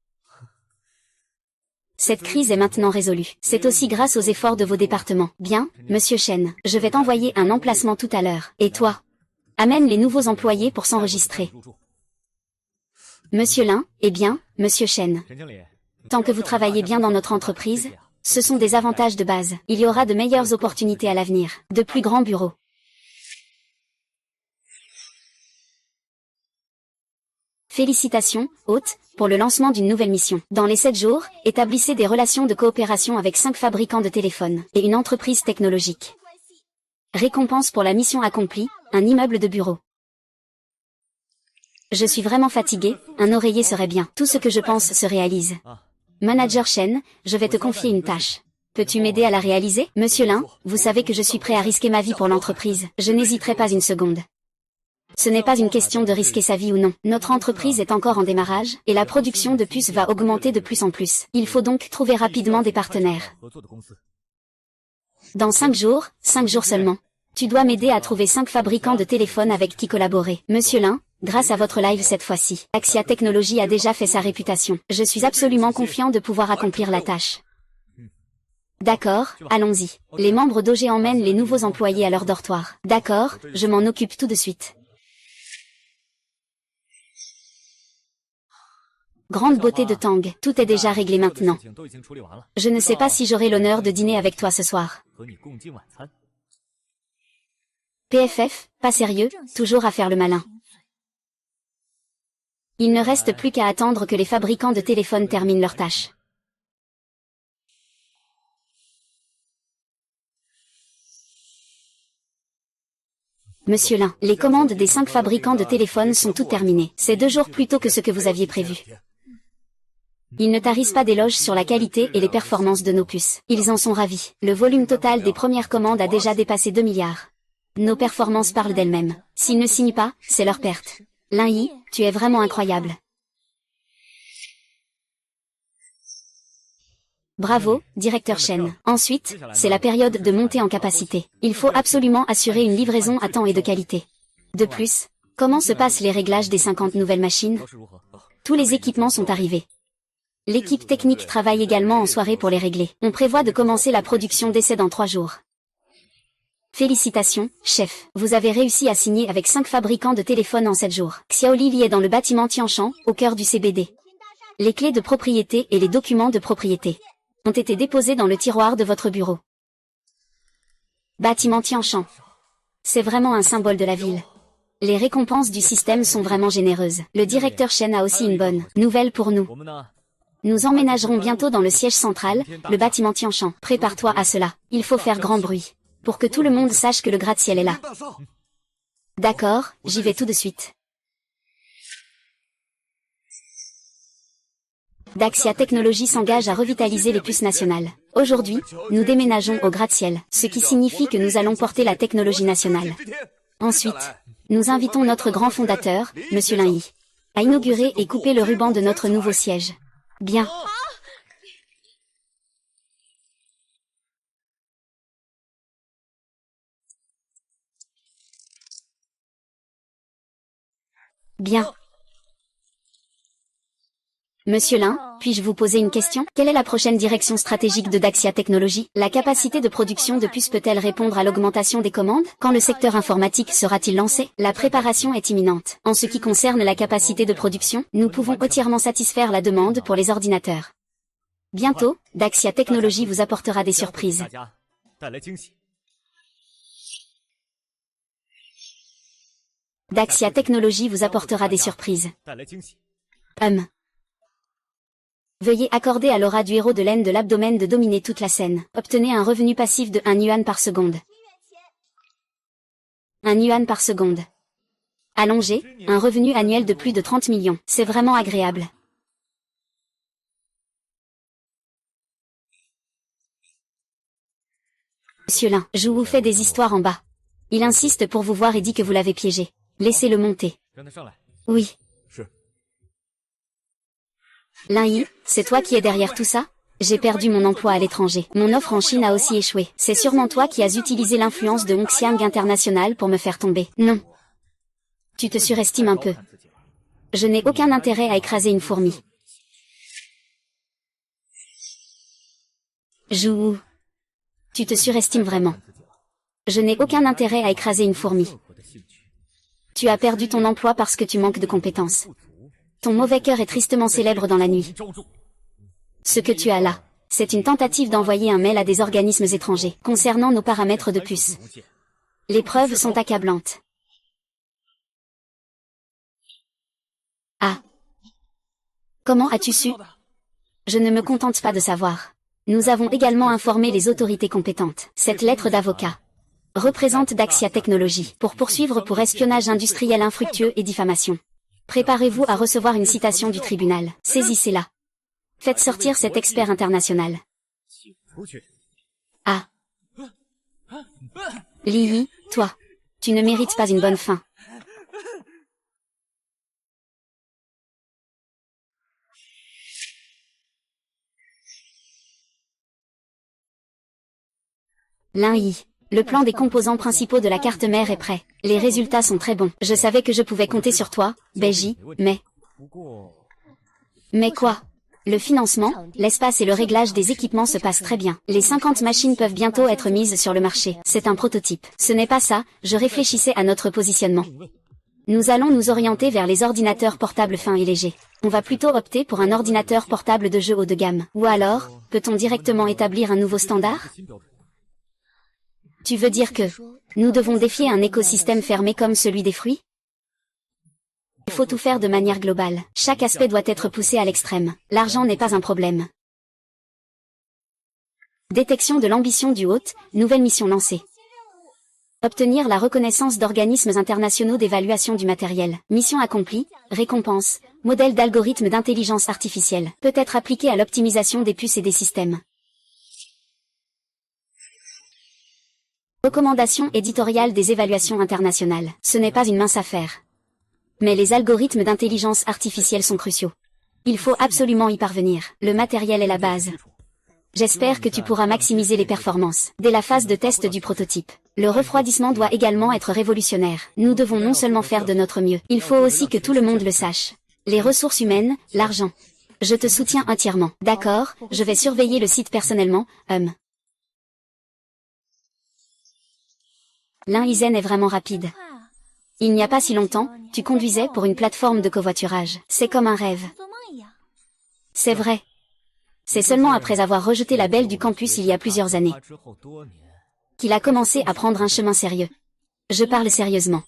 Speaker 1: Cette crise est maintenant résolue. C'est aussi grâce aux efforts de vos départements. Bien, monsieur Chen, je vais t'envoyer un emplacement tout à l'heure. Et toi? Amène les nouveaux employés pour s'enregistrer. Monsieur Lin, eh bien, monsieur Chen. Tant que vous travaillez bien dans notre entreprise, ce sont des avantages de base. Il y aura de meilleures opportunités à l'avenir, de plus grands bureaux. Félicitations, hôte, pour le lancement d'une nouvelle mission. Dans les 7 jours, établissez des relations de coopération avec 5 fabricants de téléphones et une entreprise technologique. Récompense pour la mission accomplie, un immeuble de bureau. Je suis vraiment fatigué, un oreiller serait bien. Tout ce que je pense se réalise. Manager Chen, je vais te confier une tâche. Peux-tu m'aider à la réaliser? Monsieur Lin, vous savez que je suis prêt à risquer ma vie pour l'entreprise. Je n'hésiterai pas une seconde. Ce n'est pas une question de risquer sa vie ou non. Notre entreprise est encore en démarrage, et la production de puces va augmenter de plus en plus. Il faut donc trouver rapidement des partenaires. Dans 5 jours seulement. Tu dois m'aider à trouver 5 fabricants de téléphones avec qui collaborer. Monsieur Lin, grâce à votre live cette fois-ci, Daxia Technologies a déjà fait sa réputation. Je suis absolument confiant de pouvoir accomplir la tâche. D'accord, allons-y. Les membres d'OG emmènent les nouveaux employés à leur dortoir. D'accord, je m'en occupe tout de suite. Grande beauté de Tang, tout est déjà réglé maintenant. Je ne sais pas si j'aurai l'honneur de dîner avec toi ce soir. PFF, pas sérieux, toujours à faire le malin. Il ne reste plus qu'à attendre que les fabricants de téléphones terminent leur tâche. Monsieur Lin, les commandes des 5 fabricants de téléphones sont toutes terminées. C'est 2 jours plus tôt que ce que vous aviez prévu. Ils ne tarissent pas d'éloges sur la qualité et les performances de nos puces. Ils en sont ravis. Le volume total des premières commandes a déjà dépassé 2 milliards. Nos performances parlent d'elles-mêmes. S'ils ne signent pas, c'est leur perte. Lin Yi, tu es vraiment incroyable. Bravo, directeur Chen. Ensuite, c'est la période de montée en capacité. Il faut absolument assurer une livraison à temps et de qualité. De plus, comment se passent les réglages des 50 nouvelles machines? Tous les équipements sont arrivés. L'équipe technique travaille également en soirée pour les régler. On prévoit de commencer la production d'essais dans 3 jours. Félicitations, chef. Vous avez réussi à signer avec 5 fabricants de téléphones en 7 jours. Xiaoli Li est dans le bâtiment Tianshan, au cœur du CBD. Les clés de propriété et les documents de propriété ont été déposés dans le tiroir de votre bureau. Bâtiment Tianshan. C'est vraiment un symbole de la ville. Les récompenses du système sont vraiment généreuses. Le directeur Chen a aussi une bonne nouvelle pour nous. Nous emménagerons bientôt dans le siège central, le bâtiment Tianshan. Prépare-toi à cela. Il faut faire grand bruit, pour que tout le monde sache que le gratte-ciel est là. D'accord, j'y vais tout de suite. Daxia Technologies s'engage à revitaliser les puces nationales. Aujourd'hui, nous déménageons au gratte-ciel, ce qui signifie que nous allons porter la technologie nationale. Ensuite, nous invitons notre grand fondateur, Monsieur Lin Yi, à inaugurer et couper le ruban de notre nouveau siège. Bien. Bien. Monsieur Lin, puis-je vous poser une question? Quelle est la prochaine direction stratégique de Daxia Technologies? La capacité de production de puces peut-elle répondre à l'augmentation des commandes? Quand le secteur informatique sera-t-il lancé? La préparation est imminente. En ce qui concerne la capacité de production, nous pouvons entièrement satisfaire la demande pour les ordinateurs. Bientôt, Daxia Technologies vous apportera des surprises. Daxia Technologies vous apportera des surprises. Veuillez accorder à l'aura du héros de l'aine de l'abdomen de dominer toute la scène. Obtenez un revenu passif de 1 yuan par seconde. 1 yuan par seconde. Allongé, un revenu annuel de plus de 30 millions. C'est vraiment agréable. Monsieur Lin, je vous fais des histoires en bas. Il insiste pour vous voir et dit que vous l'avez piégé. Laissez-le monter. Oui. Lin Yi, c'est toi qui es derrière tout ça? J'ai perdu mon emploi à l'étranger. Mon offre en Chine a aussi échoué. C'est sûrement toi qui as utilisé l'influence de Hongxiang International pour me faire tomber. Non. Tu te surestimes un peu. Je n'ai aucun intérêt à écraser une fourmi. Jou. Tu te surestimes vraiment. Je n'ai aucun intérêt à écraser une fourmi. Tu as perdu ton emploi parce que tu manques de compétences. Ton mauvais cœur est tristement célèbre dans la nuit. Ce que tu as là, c'est une tentative d'envoyer un mail à des organismes étrangers concernant nos paramètres de puce. Les preuves sont accablantes. Ah. Comment as-tu su? Je ne me contente pas de savoir. Nous avons également informé les autorités compétentes. Cette lettre d'avocat représente Daxia Technologies pour poursuivre pour espionnage industriel infructueux et diffamation. Préparez-vous à recevoir une citation du tribunal. Saisissez-la. Faites sortir cet expert international. Ah. Li Yi, toi. Tu ne mérites pas une bonne fin. Lin Yi. Le plan des composants principaux de la carte mère est prêt. Les résultats sont très bons. Je savais que je pouvais compter sur toi, Beiji, mais... Mais quoi? Le financement, l'espace et le réglage des équipements se passent très bien. Les 50 machines peuvent bientôt être mises sur le marché. C'est un prototype. Ce n'est pas ça, je réfléchissais à notre positionnement. Nous allons nous orienter vers les ordinateurs portables fins et légers. On va plutôt opter pour un ordinateur portable de jeu haut de gamme. Ou alors, peut-on directement établir un nouveau standard? Tu veux dire que nous devons défier un écosystème fermé comme celui des fruits? Il faut tout faire de manière globale. Chaque aspect doit être poussé à l'extrême. L'argent n'est pas un problème. Détection de l'ambition du hôte, nouvelle mission lancée. Obtenir la reconnaissance d'organismes internationaux d'évaluation du matériel. Mission accomplie, récompense, modèle d'algorithme d'intelligence artificielle. Peut être appliqué à l'optimisation des puces et des systèmes. Recommandation éditoriale des évaluations internationales. Ce n'est pas une mince affaire. Mais les algorithmes d'intelligence artificielle sont cruciaux. Il faut absolument y parvenir. Le matériel est la base. J'espère que tu pourras maximiser les performances. Dès la phase de test du prototype. Le refroidissement doit également être révolutionnaire. Nous devons non seulement faire de notre mieux, il faut aussi que tout le monde le sache. Les ressources humaines, l'argent. Je te soutiens entièrement. D'accord, je vais surveiller le site personnellement, Lin Yizen est vraiment rapide. Il n'y a pas si longtemps, tu conduisais pour une plateforme de covoiturage. C'est comme un rêve. C'est vrai. C'est seulement après avoir rejeté la belle du campus il y a plusieurs années qu'il a commencé à prendre un chemin sérieux. Je parle sérieusement.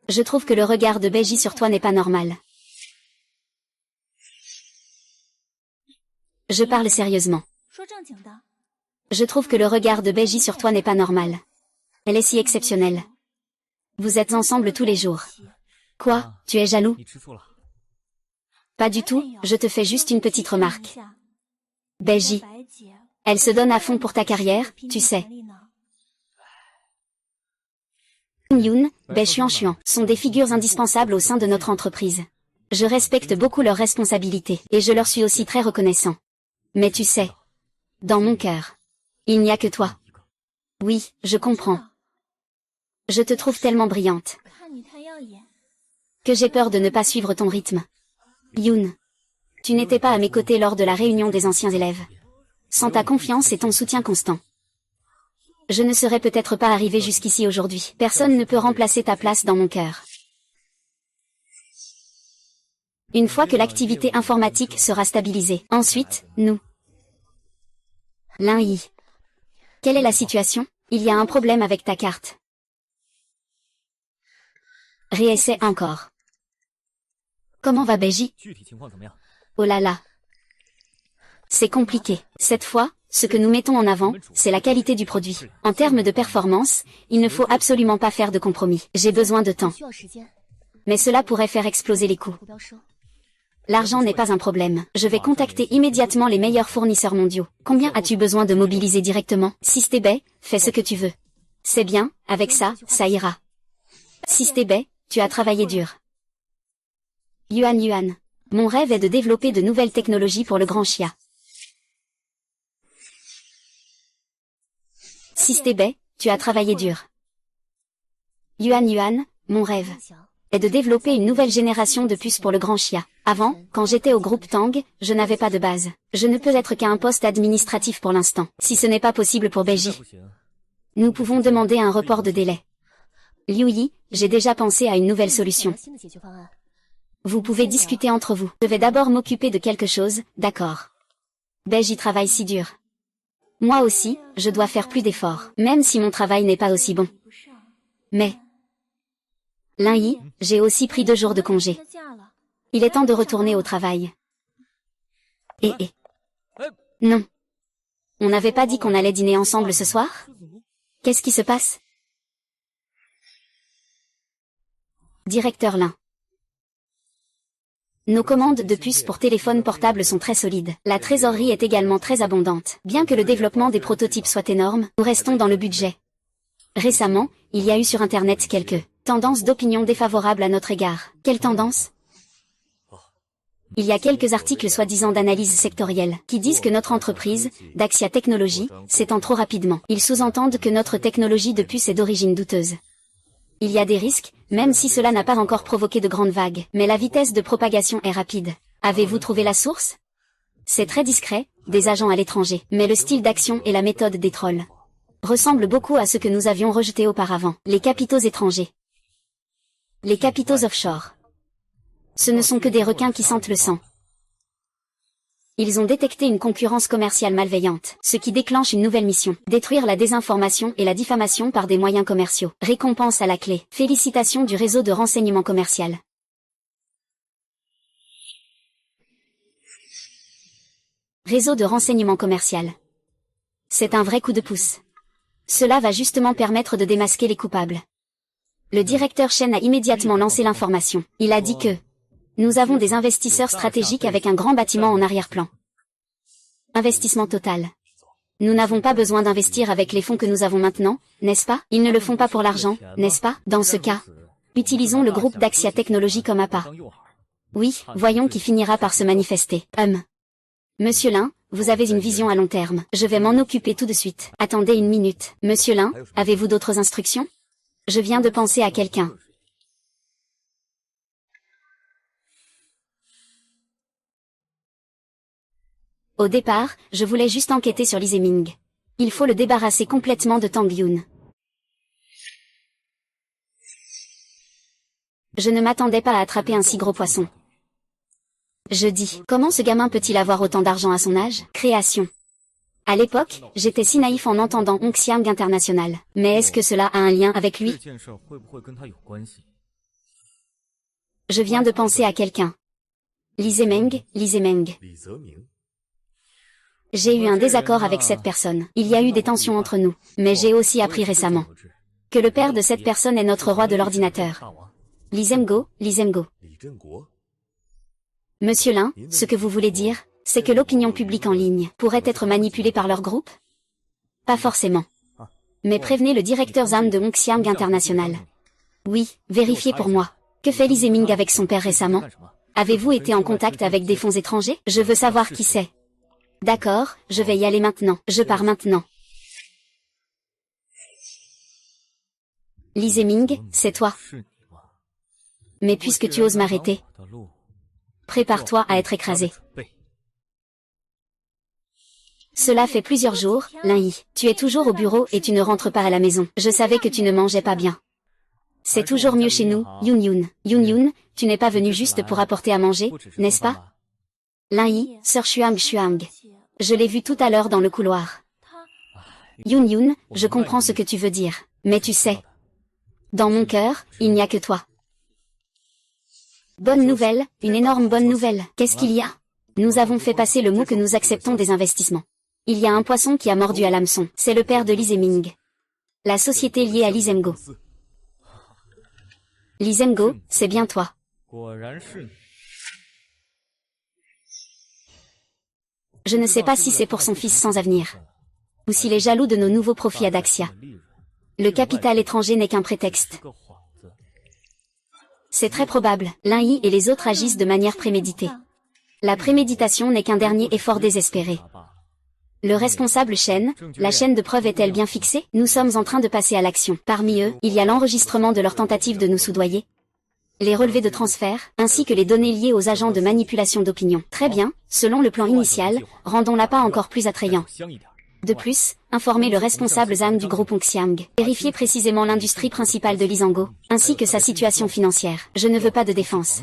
Speaker 1: Je trouve que le regard de Beiji sur toi n'est pas normal. Je parle sérieusement. Je trouve que le regard de Beiji sur toi n'est pas normal. Elle est si exceptionnelle. Vous êtes ensemble tous les jours. Quoi, tu es jaloux? Pas du tout, je te fais juste une petite remarque. Beiji. Elle se donne à fond pour ta carrière, tu sais. Yoon, Bai Xuan sont des figures indispensables au sein de notre entreprise. Je respecte beaucoup leurs responsabilités, et je leur suis aussi très reconnaissant. Mais tu sais, dans mon cœur, il n'y a que toi. Oui, je comprends. Je te trouve tellement brillante que j'ai peur de ne pas suivre ton rythme. Yoon, tu n'étais pas à mes côtés lors de la réunion des anciens élèves. Sans ta confiance et ton soutien constant, je ne serais peut-être pas arrivé jusqu'ici aujourd'hui. Personne ne peut remplacer ta place dans mon cœur. Une fois que l'activité informatique sera stabilisée, ensuite, nous. Lin Yi. Quelle est la situation? Il y a un problème avec ta carte. Réessaie encore. Comment va Beiji? Oh là là. C'est compliqué. Cette fois, ce que nous mettons en avant, c'est la qualité du produit. En termes de performance, il ne faut absolument pas faire de compromis. J'ai besoin de temps. Mais cela pourrait faire exploser les coûts. L'argent n'est pas un problème. Je vais contacter immédiatement les meilleurs fournisseurs mondiaux. Combien as-tu besoin de mobiliser directement? Sistebay, fais ce que tu veux. C'est bien, avec ça, ça ira. Sistebay, tu as travaillé dur. Yuan. Mon rêve est de développer de nouvelles technologies pour le grand chia. Sistebay, tu as travaillé dur. Yuan, mon rêve est de développer une nouvelle génération de puces pour le grand chia. Avant, quand j'étais au groupe Tang, je n'avais pas de base. Je ne peux être qu'à un poste administratif pour l'instant. Si ce n'est pas possible pour Beiji, nous pouvons demander un report de délai. Liu Yi, j'ai déjà pensé à une nouvelle solution. Vous pouvez discuter entre vous. Je vais d'abord m'occuper de quelque chose, d'accord. Beiji travaille si dur. Moi aussi, je dois faire plus d'efforts, même si mon travail n'est pas aussi bon. Mais... Lin Yi, j'ai aussi pris 2 jours de congé. Il est temps de retourner au travail. Non. On n'avait pas dit qu'on allait dîner ensemble ce soir? Qu'est-ce qui se passe? Directeur Lin. Nos commandes de puces pour téléphone portable sont très solides. La trésorerie est également très abondante. Bien que le développement des prototypes soit énorme, nous restons dans le budget. Récemment, il y a eu sur Internet quelques tendances d'opinion défavorables à notre égard. Quelles tendances? Il y a quelques articles soi-disant d'analyse sectorielle qui disent que notre entreprise, Daxia Technologies, s'étend trop rapidement. Ils sous-entendent que notre technologie de puce est d'origine douteuse. Il y a des risques, même si cela n'a pas encore provoqué de grandes vagues. Mais la vitesse de propagation est rapide. Avez-vous trouvé la source? C'est très discret, des agents à l'étranger. Mais le style d'action et la méthode des trolls ressemblent beaucoup à ce que nous avions rejeté auparavant. Les capitaux étrangers. Les capitaux offshore. Ce ne sont que des requins qui sentent le sang. Ils ont détecté une concurrence commerciale malveillante, ce qui déclenche une nouvelle mission. Détruire la désinformation et la diffamation par des moyens commerciaux. Récompense à la clé. Félicitations du réseau de renseignement commercial. Réseau de renseignement commercial. C'est un vrai coup de pouce. Cela va justement permettre de démasquer les coupables. Le directeur Chen a immédiatement lancé l'information. Il a dit que nous avons des investisseurs stratégiques avec un grand bâtiment en arrière-plan. Investissement total. Nous n'avons pas besoin d'investir avec les fonds que nous avons maintenant, n'est-ce pas? Ils ne le font pas pour l'argent, n'est-ce pas? Dans ce cas, utilisons le groupe Daxia Technologies comme appât. Oui, voyons qui finira par se manifester. Monsieur Lin, vous avez une vision à long terme. Je vais m'en occuper tout de suite. Attendez une minute. Monsieur Lin, avez-vous d'autres instructions? Je viens de penser à quelqu'un. Au départ, je voulais juste enquêter sur Li Zeming. Il faut le débarrasser complètement de Tang Yun. Je ne m'attendais pas à attraper un si gros poisson. Je dis, comment ce gamin peut-il avoir autant d'argent à son âge? Création. À l'époque, j'étais si naïf en entendant Hong Xiang International. Mais est-ce que cela a un lien avec lui? Je viens de penser à quelqu'un. Li Zeming. J'ai eu un désaccord avec cette personne. Il y a eu des tensions entre nous. Mais j'ai aussi appris récemment que le père de cette personne est notre roi de l'ordinateur. Li Zemgo. Monsieur Lin, ce que vous voulez dire, c'est que l'opinion publique en ligne pourrait être manipulée par leur groupe? Pas forcément. Mais prévenez le directeur ZAM de Hong Xiang International. Oui, vérifiez pour moi. Que fait Li Zeming avec son père récemment? Avez-vous été en contact avec des fonds étrangers? Je veux savoir qui c'est. D'accord, je vais y aller maintenant. Je pars maintenant. Li Zeming, c'est toi. Mais puisque tu oses m'arrêter, prépare-toi à être écrasé. Cela fait plusieurs jours, Lin Yi. Tu es toujours au bureau et tu ne rentres pas à la maison. Je savais que tu ne mangeais pas bien. C'est toujours mieux chez nous, Yun, tu n'es pas venu juste pour apporter à manger, n'est-ce pas? Lin Yi, Sir Shuang. Je l'ai vu tout à l'heure dans le couloir. Yun, je comprends ce que tu veux dire. Mais tu sais, dans mon cœur, il n'y a que toi. Bonne nouvelle, une énorme bonne nouvelle. Qu'est-ce qu'il y a? Nous avons fait passer le mot que nous acceptons des investissements. Il y a un poisson qui a mordu à l'hameçon. C'est le père de Li Zeming. La société liée à Li Zemgo. Li Zemgo, c'est bien toi. Je ne sais pas si c'est pour son fils sans avenir. Ou s'il est jaloux de nos nouveaux profits à Daxia. Le capital étranger n'est qu'un prétexte. C'est très probable. Lin Yi et les autres agissent de manière préméditée. La préméditation n'est qu'un dernier effort désespéré. Le responsable Shen, la chaîne de preuves est-elle bien fixée? Nous sommes en train de passer à l'action. Parmi eux, il y a l'enregistrement de leur tentative de nous soudoyer, les relevés de transfert, ainsi que les données liées aux agents de manipulation d'opinion. Très bien, selon le plan initial, rendons l'appât encore plus attrayant. De plus, informez le responsable Zhang du groupe Hongxiang. Vérifiez précisément l'industrie principale de Lizango, ainsi que sa situation financière. Je ne veux pas de défense.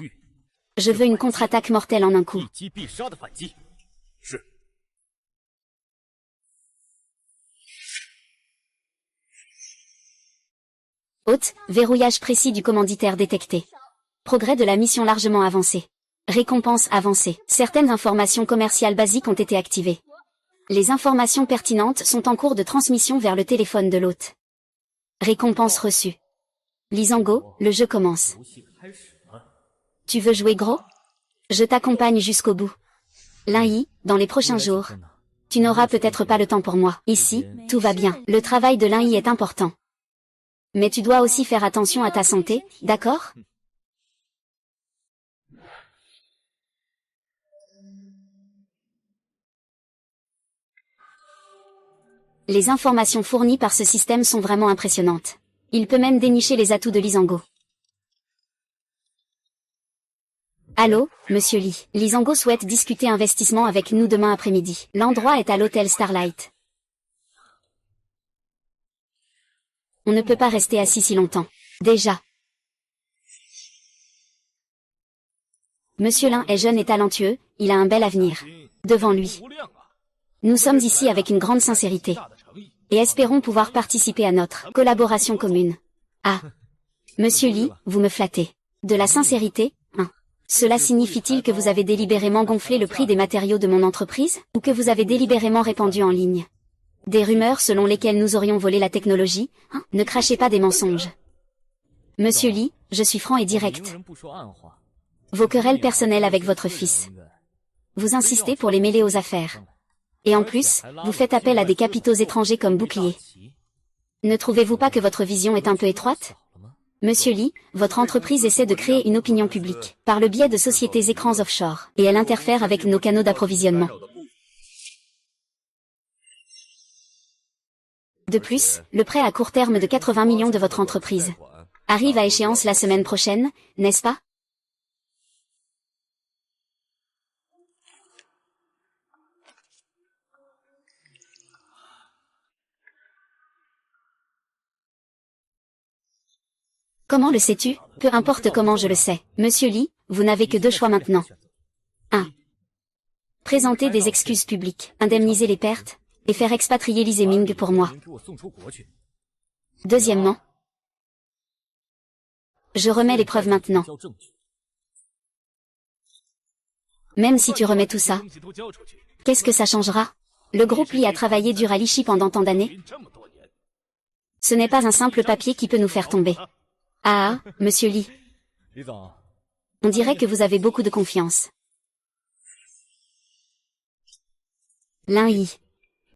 Speaker 1: Je veux une contre-attaque mortelle en un coup. Hôte, verrouillage précis du commanditaire détecté. Progrès de la mission largement avancé. Récompense avancée. Certaines informations commerciales basiques ont été activées. Les informations pertinentes sont en cours de transmission vers le téléphone de l'hôte. Récompense reçue. Lizango, le jeu commence. Tu veux jouer gros? Je t'accompagne jusqu'au bout. Lin Yi, dans les prochains jours. Tu n'auras peut-être pas le temps pour moi. Ici, tout va bien. Le travail de Lin Yi est important. Mais tu dois aussi faire attention à ta santé, d'accord? Les informations fournies par ce système sont vraiment impressionnantes. Il peut même dénicher les atouts de Lizango. Allô, monsieur Li. Lizango souhaite discuter investissement avec nous demain après-midi. L'endroit est à l'hôtel Starlight. On ne peut pas rester assis si longtemps. Déjà. Monsieur Lin est jeune et talentueux, il a un bel avenir devant lui. Nous sommes ici avec une grande sincérité. Et espérons pouvoir participer à notre collaboration commune. Ah. Monsieur Li, vous me flattez. De la sincérité, hein. Cela signifie-t-il que vous avez délibérément gonflé le prix des matériaux de mon entreprise, ou que vous avez délibérément répandu en ligne des rumeurs selon lesquelles nous aurions volé la technologie, hein? Ne crachez pas des mensonges. Monsieur Li, je suis franc et direct. Vos querelles personnelles avec votre fils. Vous insistez pour les mêler aux affaires. Et en plus, vous faites appel à des capitaux étrangers comme bouclier. Ne trouvez-vous pas que votre vision est un peu étroite? Monsieur Li, votre entreprise essaie de créer une opinion publique, par le biais de sociétés écrans offshore, et elle interfère avec nos canaux d'approvisionnement. De plus, le prêt à court terme de 80 millions de votre entreprise arrive à échéance la semaine prochaine, n'est-ce pas? Comment le sais-tu? Peu importe comment je le sais. Monsieur Li, vous n'avez que deux choix maintenant. 1. Présenter des excuses publiques, indemniser les pertes, et faire expatrier Li Zeming pour moi. Deuxièmement, je remets les preuves maintenant. Même si tu remets tout ça, qu'est-ce que ça changera? Le groupe Li a travaillé dur à Lichi pendant tant d'années. Ce n'est pas un simple papier qui peut nous faire tomber. Ah, monsieur Li. On dirait que vous avez beaucoup de confiance. Lin Yi.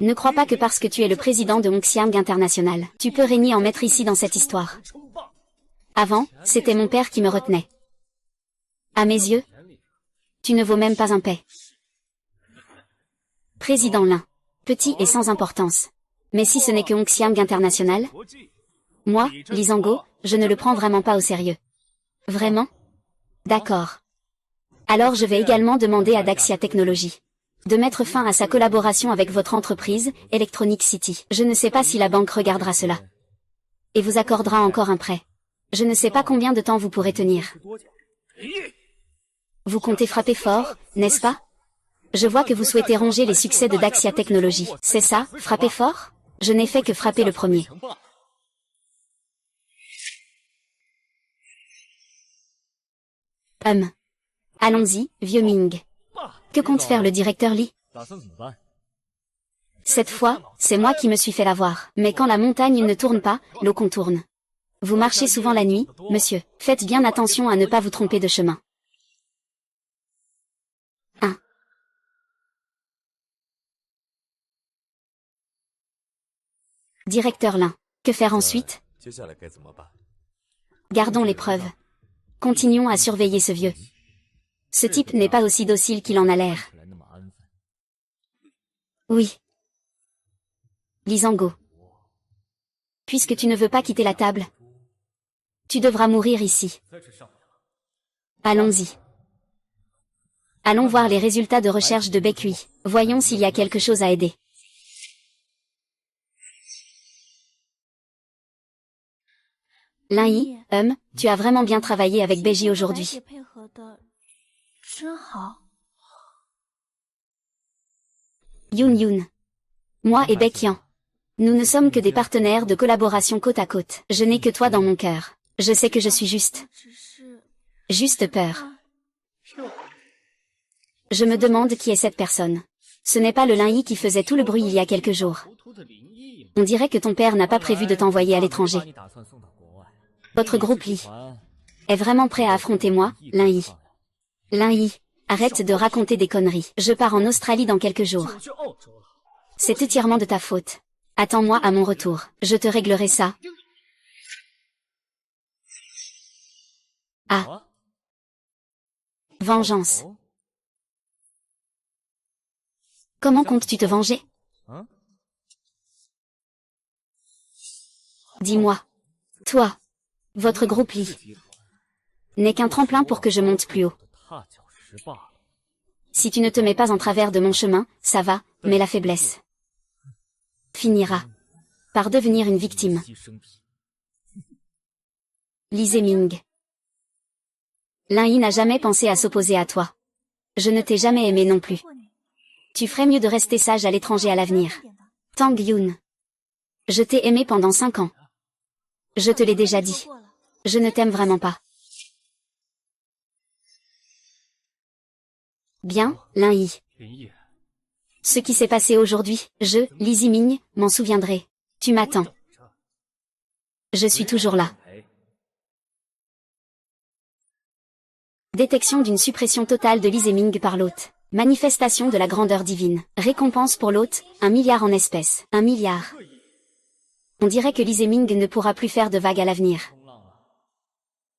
Speaker 1: Ne crois pas que parce que tu es le président de Hongxiang International, tu peux régner en maître ici dans cette histoire. Avant, c'était mon père qui me retenait. À mes yeux, tu ne vaux même pas un paix. Président Lin. Petit et sans importance. Mais si ce n'est que Hongxiang International, moi, Lizango, je ne le prends vraiment pas au sérieux. Vraiment? D'accord. Alors je vais également demander à Daxia Technologies de mettre fin à sa collaboration avec votre entreprise, Electronic City. Je ne sais pas si la banque regardera cela. Et vous accordera encore un prêt. Je ne sais pas combien de temps vous pourrez tenir. Vous comptez frapper fort, n'est-ce pas? Je vois que vous souhaitez ronger les succès de Daxia Technologies. C'est ça, frapper fort? Je n'ai fait que frapper le premier. Allons-y, vieux Ming. Que compte faire le directeur Li? Cette fois, c'est moi qui me suis fait l'avoir. Mais quand la montagne ne tourne pas, l'eau contourne. Vous marchez souvent la nuit, monsieur. Faites bien attention à ne pas vous tromper de chemin. 1. Directeur Lin. Que faire ensuite? Gardons les preuves. Continuons à surveiller ce vieux. Ce type n'est pas aussi docile qu'il en a l'air. Oui. Lisango. Puisque tu ne veux pas quitter la table, tu devras mourir ici. Allons-y. Allons voir les résultats de recherche de Baekhui. Voyons s'il y a quelque chose à aider. Lin Yi, tu as vraiment bien travaillé avec Beiji aujourd'hui. Yun Yun. Moi et Baekhyun. Nous ne sommes que des partenaires de collaboration côte à côte. Je n'ai que toi dans mon cœur. Je sais que je suis juste. Juste peur. Je me demande qui est cette personne. Ce n'est pas le Lin Yi qui faisait tout le bruit il y a quelques jours. On dirait que ton père n'a pas prévu de t'envoyer à l'étranger. Votre groupe Li est vraiment prêt à affronter moi, Lin Yi. Lin Yi, arrête de raconter des conneries. Je pars en Australie dans quelques jours. C'est entièrement de ta faute. Attends-moi à mon retour. Je te réglerai ça. Ah. Vengeance. Comment comptes-tu te venger? Dis-moi. Toi. Votre groupe Li n'est qu'un tremplin pour que je monte plus haut. Si tu ne te mets pas en travers de mon chemin, ça va, mais la faiblesse finira par devenir une victime. Li Zeming. Lin Yi n'a jamais pensé à s'opposer à toi. Je ne t'ai jamais aimé non plus. Tu ferais mieux de rester sage à l'étranger à l'avenir. Tang Yun. Je t'ai aimé pendant 5 ans. Je te l'ai déjà dit. Je ne t'aime vraiment pas. Bien, Lin Yi. Ce qui s'est passé aujourd'hui, Li Ziming, m'en souviendrai. Tu m'attends. Je suis toujours là. Détection d'une suppression totale de Li Zeming par l'hôte. Manifestation de la grandeur divine. Récompense pour l'hôte, 1 milliard en espèces. 1 milliard. On dirait que Li Zeming ne pourra plus faire de vagues à l'avenir.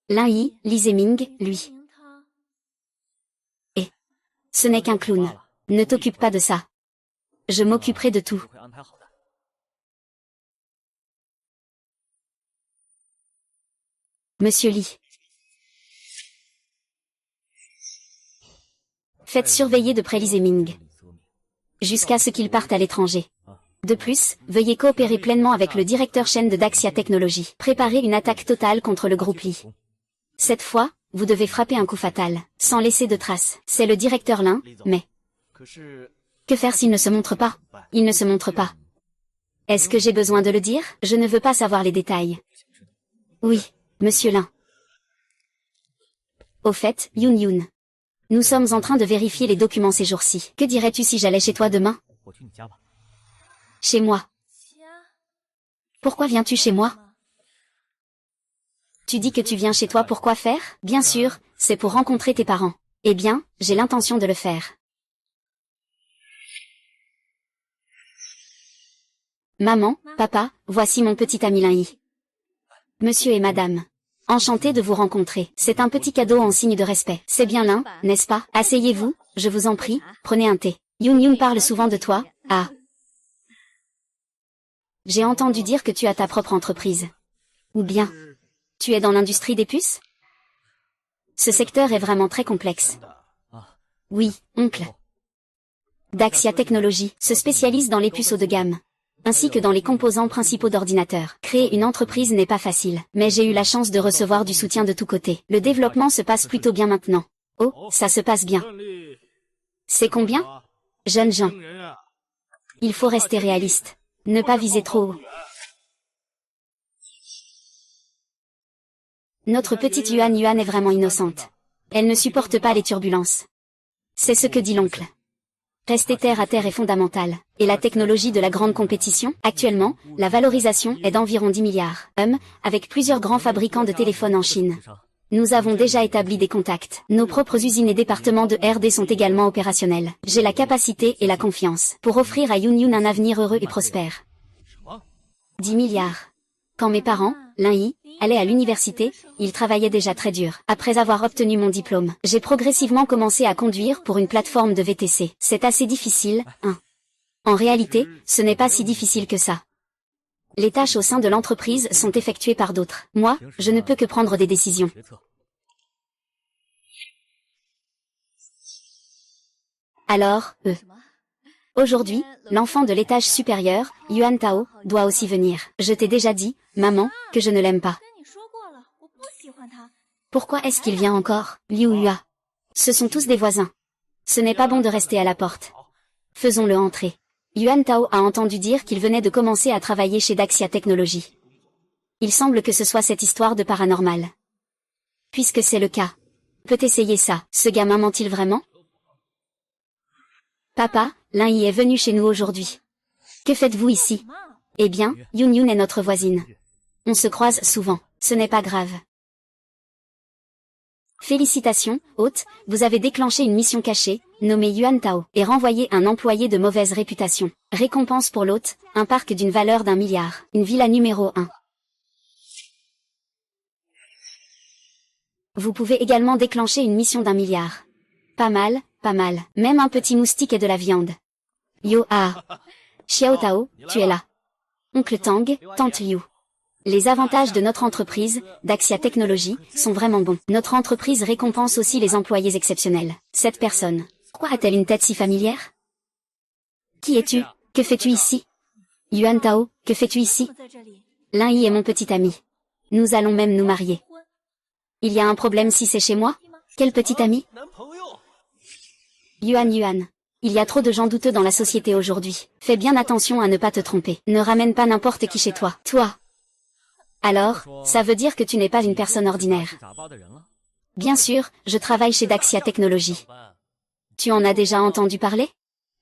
Speaker 1: Lin Yi, Li Zeming, lui. Et ce n'est qu'un clown. Ne t'occupe pas de ça. Je m'occuperai de tout. Monsieur Li. Faites surveiller de près Li Zeming. Jusqu'à ce qu'il parte à l'étranger. De plus, veuillez coopérer pleinement avec le directeur chaîne de Daxia Technologies. Préparez une attaque totale contre le groupe Li. Cette fois, vous devez frapper un coup fatal, sans laisser de traces. C'est le directeur Lin, mais... Que faire s'il ne se montre pas? Il ne se montre pas. Est-ce que j'ai besoin de le dire? Je ne veux pas savoir les détails. Oui, monsieur Lin. Au fait, Yun Yun. Nous sommes en train de vérifier les documents ces jours-ci. Que dirais-tu si j'allais chez toi demain? Chez moi. Pourquoi viens-tu chez moi? Tu dis que tu viens chez toi pour quoi faire? Bien sûr, c'est pour rencontrer tes parents. Eh bien, j'ai l'intention de le faire. Maman, papa, voici mon petit ami Lin Yi. Monsieur et madame. Enchanté de vous rencontrer. C'est un petit cadeau en signe de respect. C'est bien Lin, n'est-ce pas? Asseyez-vous, je vous en prie, prenez un thé. Yun Yun parle souvent de toi. Ah. J'ai entendu dire que tu as ta propre entreprise. Ou bien, tu es dans l'industrie des puces? Ce secteur est vraiment très complexe. Oui, oncle. Daxia Technologies se spécialise dans les puces haut de gamme, ainsi que dans les composants principaux d'ordinateurs. Créer une entreprise n'est pas facile, mais j'ai eu la chance de recevoir du soutien de tous côtés. Le développement se passe plutôt bien maintenant. Oh, ça se passe bien. C'est combien? Jeunes gens. Il faut rester réaliste. Ne pas viser trop haut. Notre petite Yuan Yuan est vraiment innocente. Elle ne supporte pas les turbulences. C'est ce que dit l'oncle. Rester terre à terre est fondamental. Et la technologie de la grande compétition? Actuellement, la valorisation est d'environ 10 milliards, avec plusieurs grands fabricants de téléphones en Chine. Nous avons déjà établi des contacts. Nos propres usines et départements de R&D sont également opérationnels. J'ai la capacité et la confiance pour offrir à Yun un avenir heureux et prospère. 10 milliards. Quand mes parents, Lin Yi, allaient à l'université, ils travaillaient déjà très dur. Après avoir obtenu mon diplôme, j'ai progressivement commencé à conduire pour une plateforme de VTC. C'est assez difficile, hein. En réalité, ce n'est pas si difficile que ça. Les tâches au sein de l'entreprise sont effectuées par d'autres. Moi, je ne peux que prendre des décisions. Alors, aujourd'hui, l'enfant de l'étage supérieur, Yuan Tao, doit aussi venir. Je t'ai déjà dit, maman, que je ne l'aime pas. Pourquoi est-ce qu'il vient encore, Liu Yua? Ce sont tous des voisins. Ce n'est pas bon de rester à la porte. Faisons-le entrer. Yuan Tao a entendu dire qu'il venait de commencer à travailler chez Daxia Technologies. Il semble que ce soit cette histoire de paranormal. Puisque c'est le cas. Peut essayer ça. Ce gamin ment-il vraiment? Papa, Lin Yi est venu chez nous aujourd'hui. Que faites-vous ici? Eh bien, Yun est notre voisine. On se croise souvent. Ce n'est pas grave. Félicitations, hôte, vous avez déclenché une mission cachée, nommée Yuan Tao, et renvoyé un employé de mauvaise réputation. Récompense pour l'hôte, un parc d'une valeur d'1 milliard, une villa numéro 1. Vous pouvez également déclencher une mission d'1 milliard. Pas mal, même un petit moustique et de la viande. Yo ah. Xiao Tao, tu es là. Oncle Tang, tante Liu. Les avantages de notre entreprise, Daxia Technologies, sont vraiment bons. Notre entreprise récompense aussi les employés exceptionnels. Cette personne, pourquoi a-t-elle une tête si familière? Qui es-tu? Que fais-tu ici? Yuan Tao, que fais-tu ici? Lin Yi est mon petit ami. Nous allons même nous marier. Il y a un problème si c'est chez moi? Quel petit ami? Yuan. Il y a trop de gens douteux dans la société aujourd'hui. Fais bien attention à ne pas te tromper. Ne ramène pas n'importe qui chez toi. Toi. Alors, ça veut dire que tu n'es pas une personne ordinaire. Bien sûr, je travaille chez Daxia Technologies. Tu en as déjà entendu parler?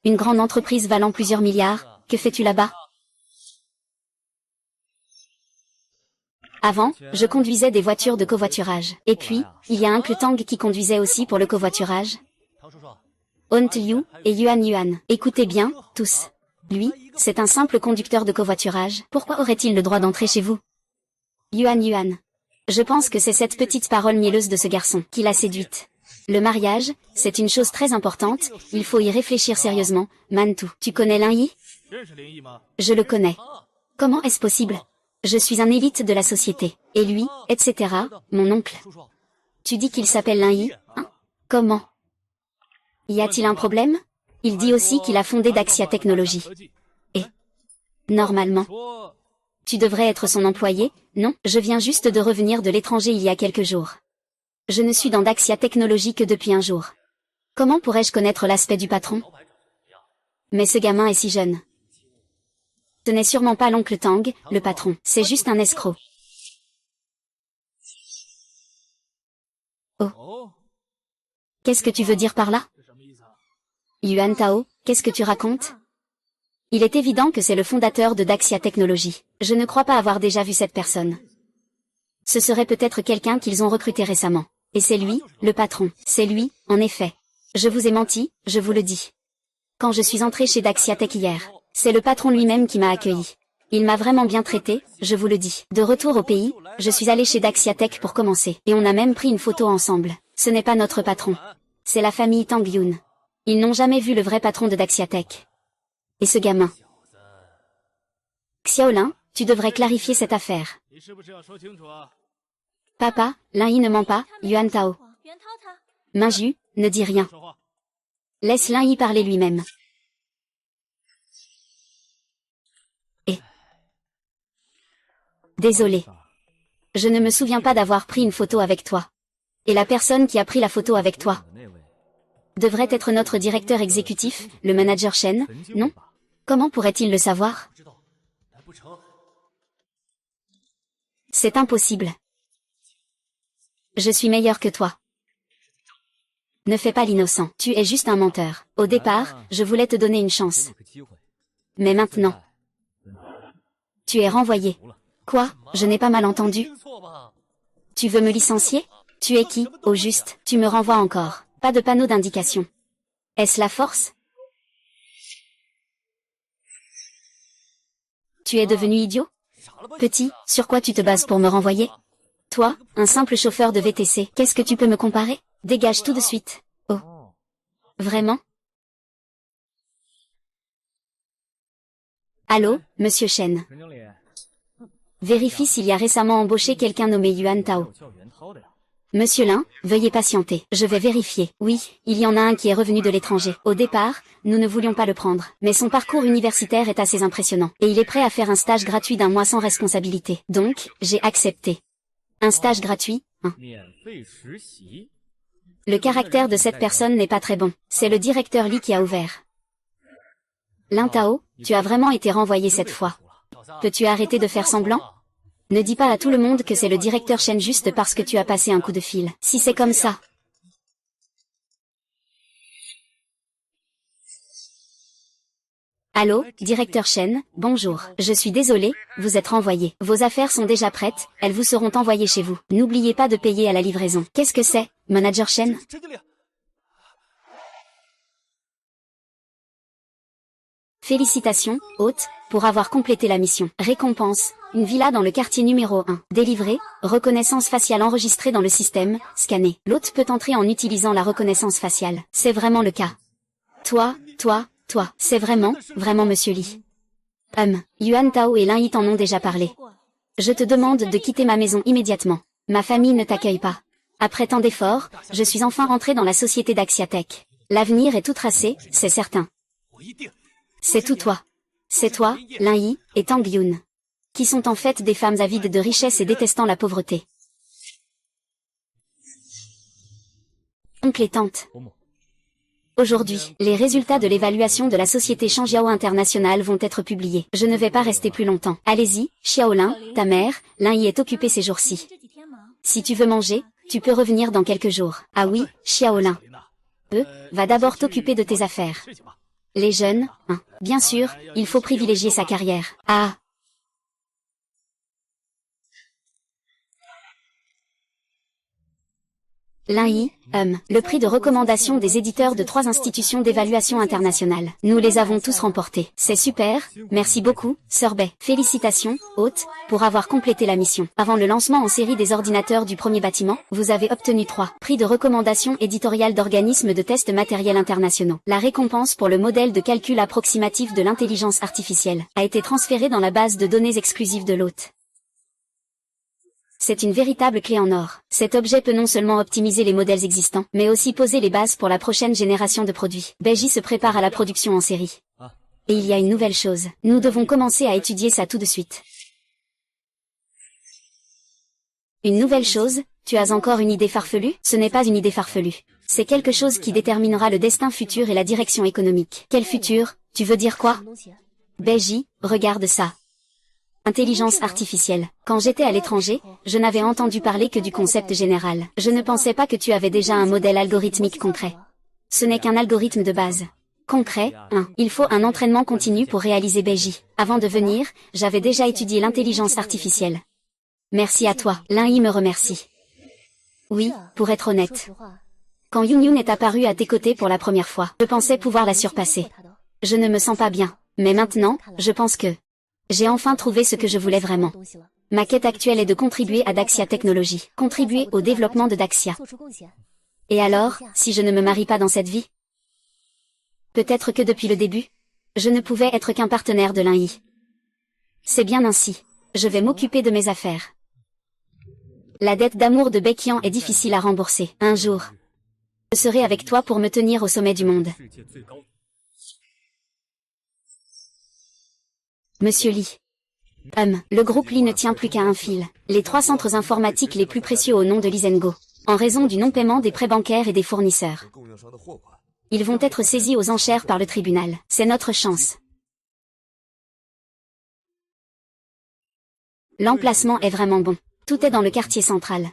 Speaker 1: Une grande entreprise valant plusieurs milliards, que fais-tu là-bas? Avant, je conduisais des voitures de covoiturage. Et puis, il y a Uncle Tang qui conduisait aussi pour le covoiturage. Ont Liu et Yuan. Écoutez bien, tous. Lui, c'est un simple conducteur de covoiturage. Pourquoi aurait-il le droit d'entrer chez vous? Yuan. Je pense que c'est cette petite parole mielleuse de ce garçon qui l'a séduite. Le mariage, c'est une chose très importante, il faut y réfléchir sérieusement. Mantu, tu connais Lin Yi? Je le connais. Comment est-ce possible? Je suis un élite de la société. Et lui, etc., mon oncle. Tu dis qu'il s'appelle Lin Yi, hein? Comment? Y a-t-il un problème? Il dit aussi qu'il a fondé Daxia Technologies. Et normalement, tu devrais être son employé, non? Je viens juste de revenir de l'étranger il y a quelques jours. Je ne suis dans Daxia Technologies que depuis un jour. Comment pourrais-je connaître l'aspect du patron? Mais ce gamin est si jeune. Ce n'est sûrement pas l'oncle Tang, le patron, c'est juste un escroc. Oh. Qu'est-ce que tu veux dire par là? Yuan Tao, qu'est-ce que tu racontes? Il est évident que c'est le fondateur de Daxia Technologies. Je ne crois pas avoir déjà vu cette personne. Ce serait peut-être quelqu'un qu'ils ont recruté récemment. Et c'est lui, le patron. C'est lui, en effet. Je vous ai menti, je vous le dis. Quand je suis entré chez Daxia Tech hier, c'est le patron lui-même qui m'a accueilli. Il m'a vraiment bien traité, je vous le dis. De retour au pays, je suis allé chez Daxia Tech pour commencer. Et on a même pris une photo ensemble. Ce n'est pas notre patron. C'est la famille Tang Yun. Ils n'ont jamais vu le vrai patron de Daxia Tech. Et ce gamin. Xiaolin, tu devrais clarifier cette affaire. Papa, Lin Yi ne ment pas, Yuan Tao. Minju, ne dis rien. Laisse Lin Yi parler lui-même. Et... Désolé. Je ne me souviens pas d'avoir pris une photo avec toi. Et la personne qui a pris la photo avec toi devrait être notre directeur exécutif, le manager Shen, non? Comment pourrait-il le savoir? C'est impossible. Je suis meilleur que toi. Ne fais pas l'innocent. Tu es juste un menteur. Au départ, je voulais te donner une chance. Mais maintenant, tu es renvoyé. Quoi? Je n'ai pas mal entendu. Tu veux me licencier? Tu es qui, au juste? Tu me renvoies encore. Pas de panneau d'indication. Est-ce la force? Tu es devenu idiot? Petit, sur quoi tu te bases pour me renvoyer? Toi, un simple chauffeur de VTC, qu'est-ce que tu peux me comparer? Dégage tout de suite. Oh. Vraiment? Allô, monsieur Chen. Vérifie s'il y a récemment embauché quelqu'un nommé Yuan Tao. Monsieur Lin, veuillez patienter. Je vais vérifier. Oui, il y en a un qui est revenu de l'étranger. Au départ, nous ne voulions pas le prendre. Mais son parcours universitaire est assez impressionnant. Et il est prêt à faire un stage gratuit d'1 mois sans responsabilité. Donc, j'ai accepté. Un stage gratuit, hein. Le caractère de cette personne n'est pas très bon. C'est le directeur Li qui a ouvert. Lin Tao, tu as vraiment été renvoyé cette fois. Peux-tu arrêter de faire semblant? Ne dis pas à tout le monde que c'est le directeur Chen juste parce que tu as passé un coup de fil. Si c'est comme ça. Allô, directeur Chen, bonjour. Je suis désolé, vous êtes renvoyé. Vos affaires sont déjà prêtes, elles vous seront envoyées chez vous. N'oubliez pas de payer à la livraison. Qu'est-ce que c'est, manager Chen? Félicitations, hôte, pour avoir complété la mission. Récompense, une villa dans le quartier numéro 1. Délivré, reconnaissance faciale enregistrée dans le système, scanné. L'hôte peut entrer en utilisant la reconnaissance faciale. C'est vraiment le cas. Toi, c'est vraiment monsieur Li. Yuan Tao et Lin Yi t'en ont déjà parlé. Je te demande de quitter ma maison immédiatement. Ma famille ne t'accueille pas. Après tant d'efforts, je suis enfin rentré dans la société d'Axiatech. L'avenir est tout tracé, c'est certain. C'est tout toi. C'est toi, Lin Yi, et Tang Yun. Qui sont en fait des femmes avides de richesse et détestant la pauvreté. Oncle et tante. Aujourd'hui, les résultats de l'évaluation de la société Shanjiao International vont être publiés. Je ne vais pas rester plus longtemps. Allez-y, Xiaolin, ta mère, Lin Yi est occupée ces jours-ci. Si tu veux manger, tu peux revenir dans quelques jours. Ah oui, Xiaolin. Va d'abord t'occuper de tes affaires. Les jeunes, hein. Bien sûr, il faut privilégier sa carrière. Ah. Lin Yi, le prix de recommandation des éditeurs de 3 institutions d'évaluation internationale. Nous les avons tous remportés. C'est super, merci beaucoup, Sir Bei. Félicitations, hôte, pour avoir complété la mission. Avant le lancement en série des ordinateurs du premier bâtiment, vous avez obtenu 3 prix de recommandation éditoriale d'organismes de tests matériels internationaux. La récompense pour le modèle de calcul approximatif de l'intelligence artificielle a été transférée dans la base de données exclusive de l'hôte. C'est une véritable clé en or. Cet objet peut non seulement optimiser les modèles existants, mais aussi poser les bases pour la prochaine génération de produits. Beiji se prépare à la production en série. Et il y a une nouvelle chose. Nous devons commencer à étudier ça tout de suite. Une nouvelle chose? Tu as encore une idée farfelue? Ce n'est pas une idée farfelue. C'est quelque chose qui déterminera le destin futur et la direction économique. Quel futur? Tu veux dire quoi? Beiji, regarde ça. Intelligence artificielle. Quand j'étais à l'étranger, je n'avais entendu parler que du concept général. Je ne pensais pas que tu avais déjà un modèle algorithmique concret. Ce n'est qu'un algorithme de base. Concret, il faut un entraînement continu pour réaliser Beiji. Avant de venir, j'avais déjà étudié l'intelligence artificielle. Merci à toi. Lin Yi me remercie. Oui, pour être honnête. Quand Yun Yun est apparue à tes côtés pour la première fois, je pensais pouvoir la surpasser. Je ne me sens pas bien. Mais maintenant, je pense que j'ai enfin trouvé ce que je voulais vraiment. Ma quête actuelle est de contribuer à Daxia Technologies, contribuer au développement de Daxia. Et alors, si je ne me marie pas dans cette vie? Peut-être que depuis le début, je ne pouvais être qu'un partenaire de Lin Yi. C'est bien ainsi. Je vais m'occuper de mes affaires. La dette d'amour de Baekian est difficile à rembourser. Un jour, je serai avec toi pour me tenir au sommet du monde. Monsieur Li. Le groupe Li ne tient plus qu'à un fil. Les 3 centres informatiques les plus précieux au nom de Lizengo. En raison du non-paiement des prêts bancaires et des fournisseurs. Ils vont être saisis aux enchères par le tribunal. C'est notre chance. L'emplacement est vraiment bon. Tout est dans le quartier central.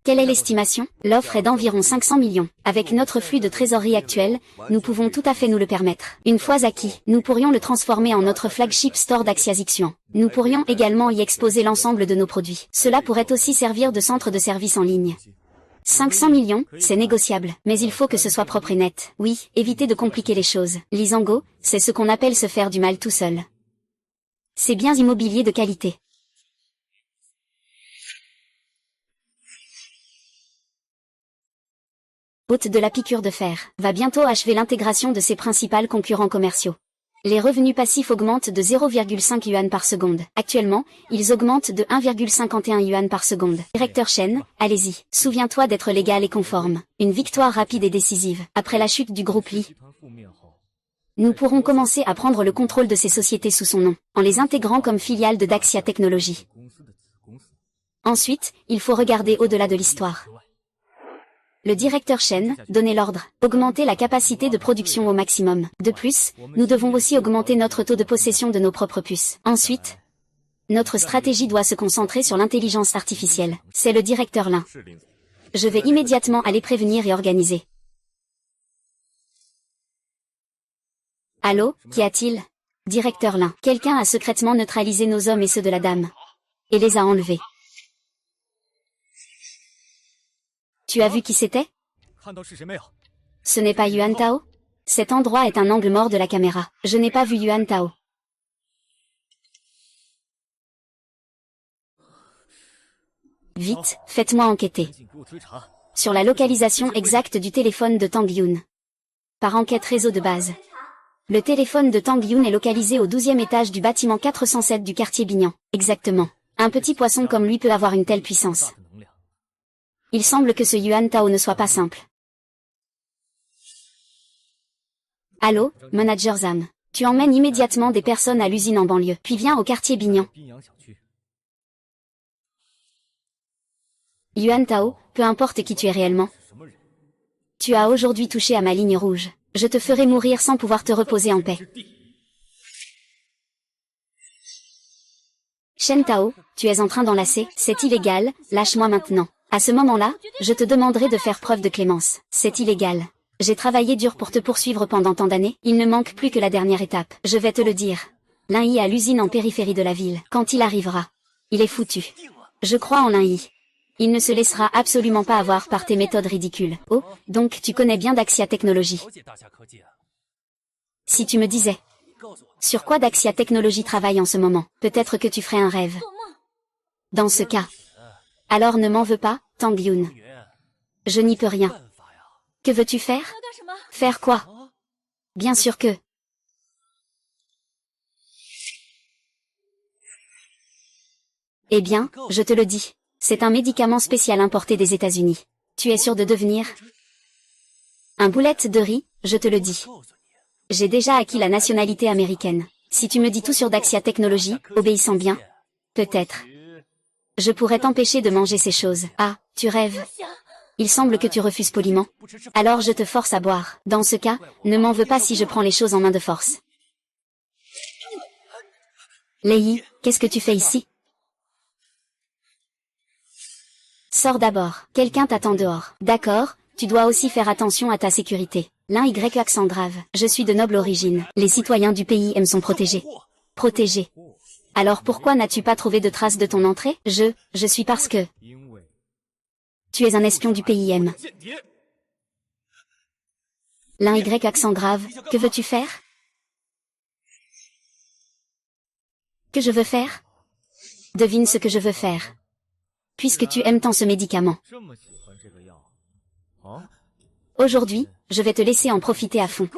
Speaker 1: Quelle est l'estimation? L'offre est d'environ 500 millions. Avec notre flux de trésorerie actuel, nous pouvons tout à fait nous le permettre. Une fois acquis, nous pourrions le transformer en notre flagship store d'Axia's Ixuan. Nous pourrions également y exposer l'ensemble de nos produits. Cela pourrait aussi servir de centre de service en ligne. 500 millions, c'est négociable, mais il faut que ce soit propre et net. Oui, évitez de compliquer les choses. Lisango, c'est ce qu'on appelle se faire du mal tout seul. C'est bien immobilier de qualité. Hôte de la piqûre de fer, va bientôt achever l'intégration de ses principaux concurrents commerciaux. Les revenus passifs augmentent de 0,5 yuan par seconde. Actuellement, ils augmentent de 1,51 yuan par seconde. Directeur Chen, allez-y. Souviens-toi d'être légal et conforme. Une victoire rapide et décisive. Après la chute du groupe Li, nous pourrons commencer à prendre le contrôle de ces sociétés sous son nom, en les intégrant comme filiales de Daxia Technologies. Ensuite, il faut regarder au-delà de l'histoire. Le directeur Chen, donnez l'ordre, augmenter la capacité de production au maximum. De plus, nous devons aussi augmenter notre taux de possession de nos propres puces. Ensuite, notre stratégie doit se concentrer sur l'intelligence artificielle. C'est le directeur Lin. Je vais immédiatement aller prévenir et organiser. Allô, qu'y a-t-il? Directeur Lin. Quelqu'un a secrètement neutralisé nos hommes et ceux de la dame. Et les a enlevés. Tu as vu qui c'était? Ce n'est pas Yuan Tao? Cet endroit est un angle mort de la caméra. Je n'ai pas vu Yuan Tao. Vite, faites-moi enquêter. Sur la localisation exacte du téléphone de Tang Yun. Par enquête réseau de base. Le téléphone de Tang Yun est localisé au 12e étage du bâtiment 407 du quartier Bignan. Exactement. Un petit poisson comme lui peut avoir une telle puissance. Il semble que ce Yuan Tao ne soit pas simple. Allô, manager Zam. Tu emmènes immédiatement des personnes à l'usine en banlieue, puis viens au quartier Bignan. Yuan Tao, peu importe qui tu es réellement. Tu as aujourd'hui touché à ma ligne rouge. Je te ferai mourir sans pouvoir te reposer en paix. Shen Tao, tu es en train d'enlacer, c'est illégal, lâche-moi maintenant. À ce moment-là, je te demanderai de faire preuve de clémence. C'est illégal. J'ai travaillé dur pour te poursuivre pendant tant d'années, il ne manque plus que la dernière étape. Je vais te le dire. Lin Yi à l'usine en périphérie de la ville. Quand il arrivera, il est foutu. Je crois en Lin Yi. Il ne se laissera absolument pas avoir par tes méthodes ridicules. Oh, donc tu connais bien Daxia Technologies. Si tu me disais, sur quoi Daxia Technologies travaille en ce moment, peut-être que tu ferais un rêve. Dans ce cas, alors ne m'en veux pas, Tang Yun. Je n'y peux rien. Que veux-tu faire? Faire quoi? Bien sûr que... Eh bien, je te le dis. C'est un médicament spécial importé des États-Unis. Tu es sûr de devenir... un boulette de riz, je te le dis. J'ai déjà acquis la nationalité américaine. Si tu me dis tout sur Daxia Technologies, obéissant bien, peut-être. Je pourrais t'empêcher de manger ces choses. Ah, tu rêves. Il semble que tu refuses poliment. Alors je te force à boire. Dans ce cas, ne m'en veux pas si je prends les choses en main de force. Lei, qu'est-ce que tu fais ici? Sors d'abord. Quelqu'un t'attend dehors. D'accord, tu dois aussi faire attention à ta sécurité. L'un Y accent grave. Je suis de noble origine. Les citoyens du pays M sont protégés. Protégés. Alors pourquoi n'as-tu pas trouvé de traces de ton entrée? Je suis parce que... Tu es un espion du pays M. L'un Y accent grave. Que veux-tu faire? Que je veux faire? Devine ce que je veux faire. Puisque tu aimes tant ce médicament. Aujourd'hui, je vais te laisser en profiter à fond.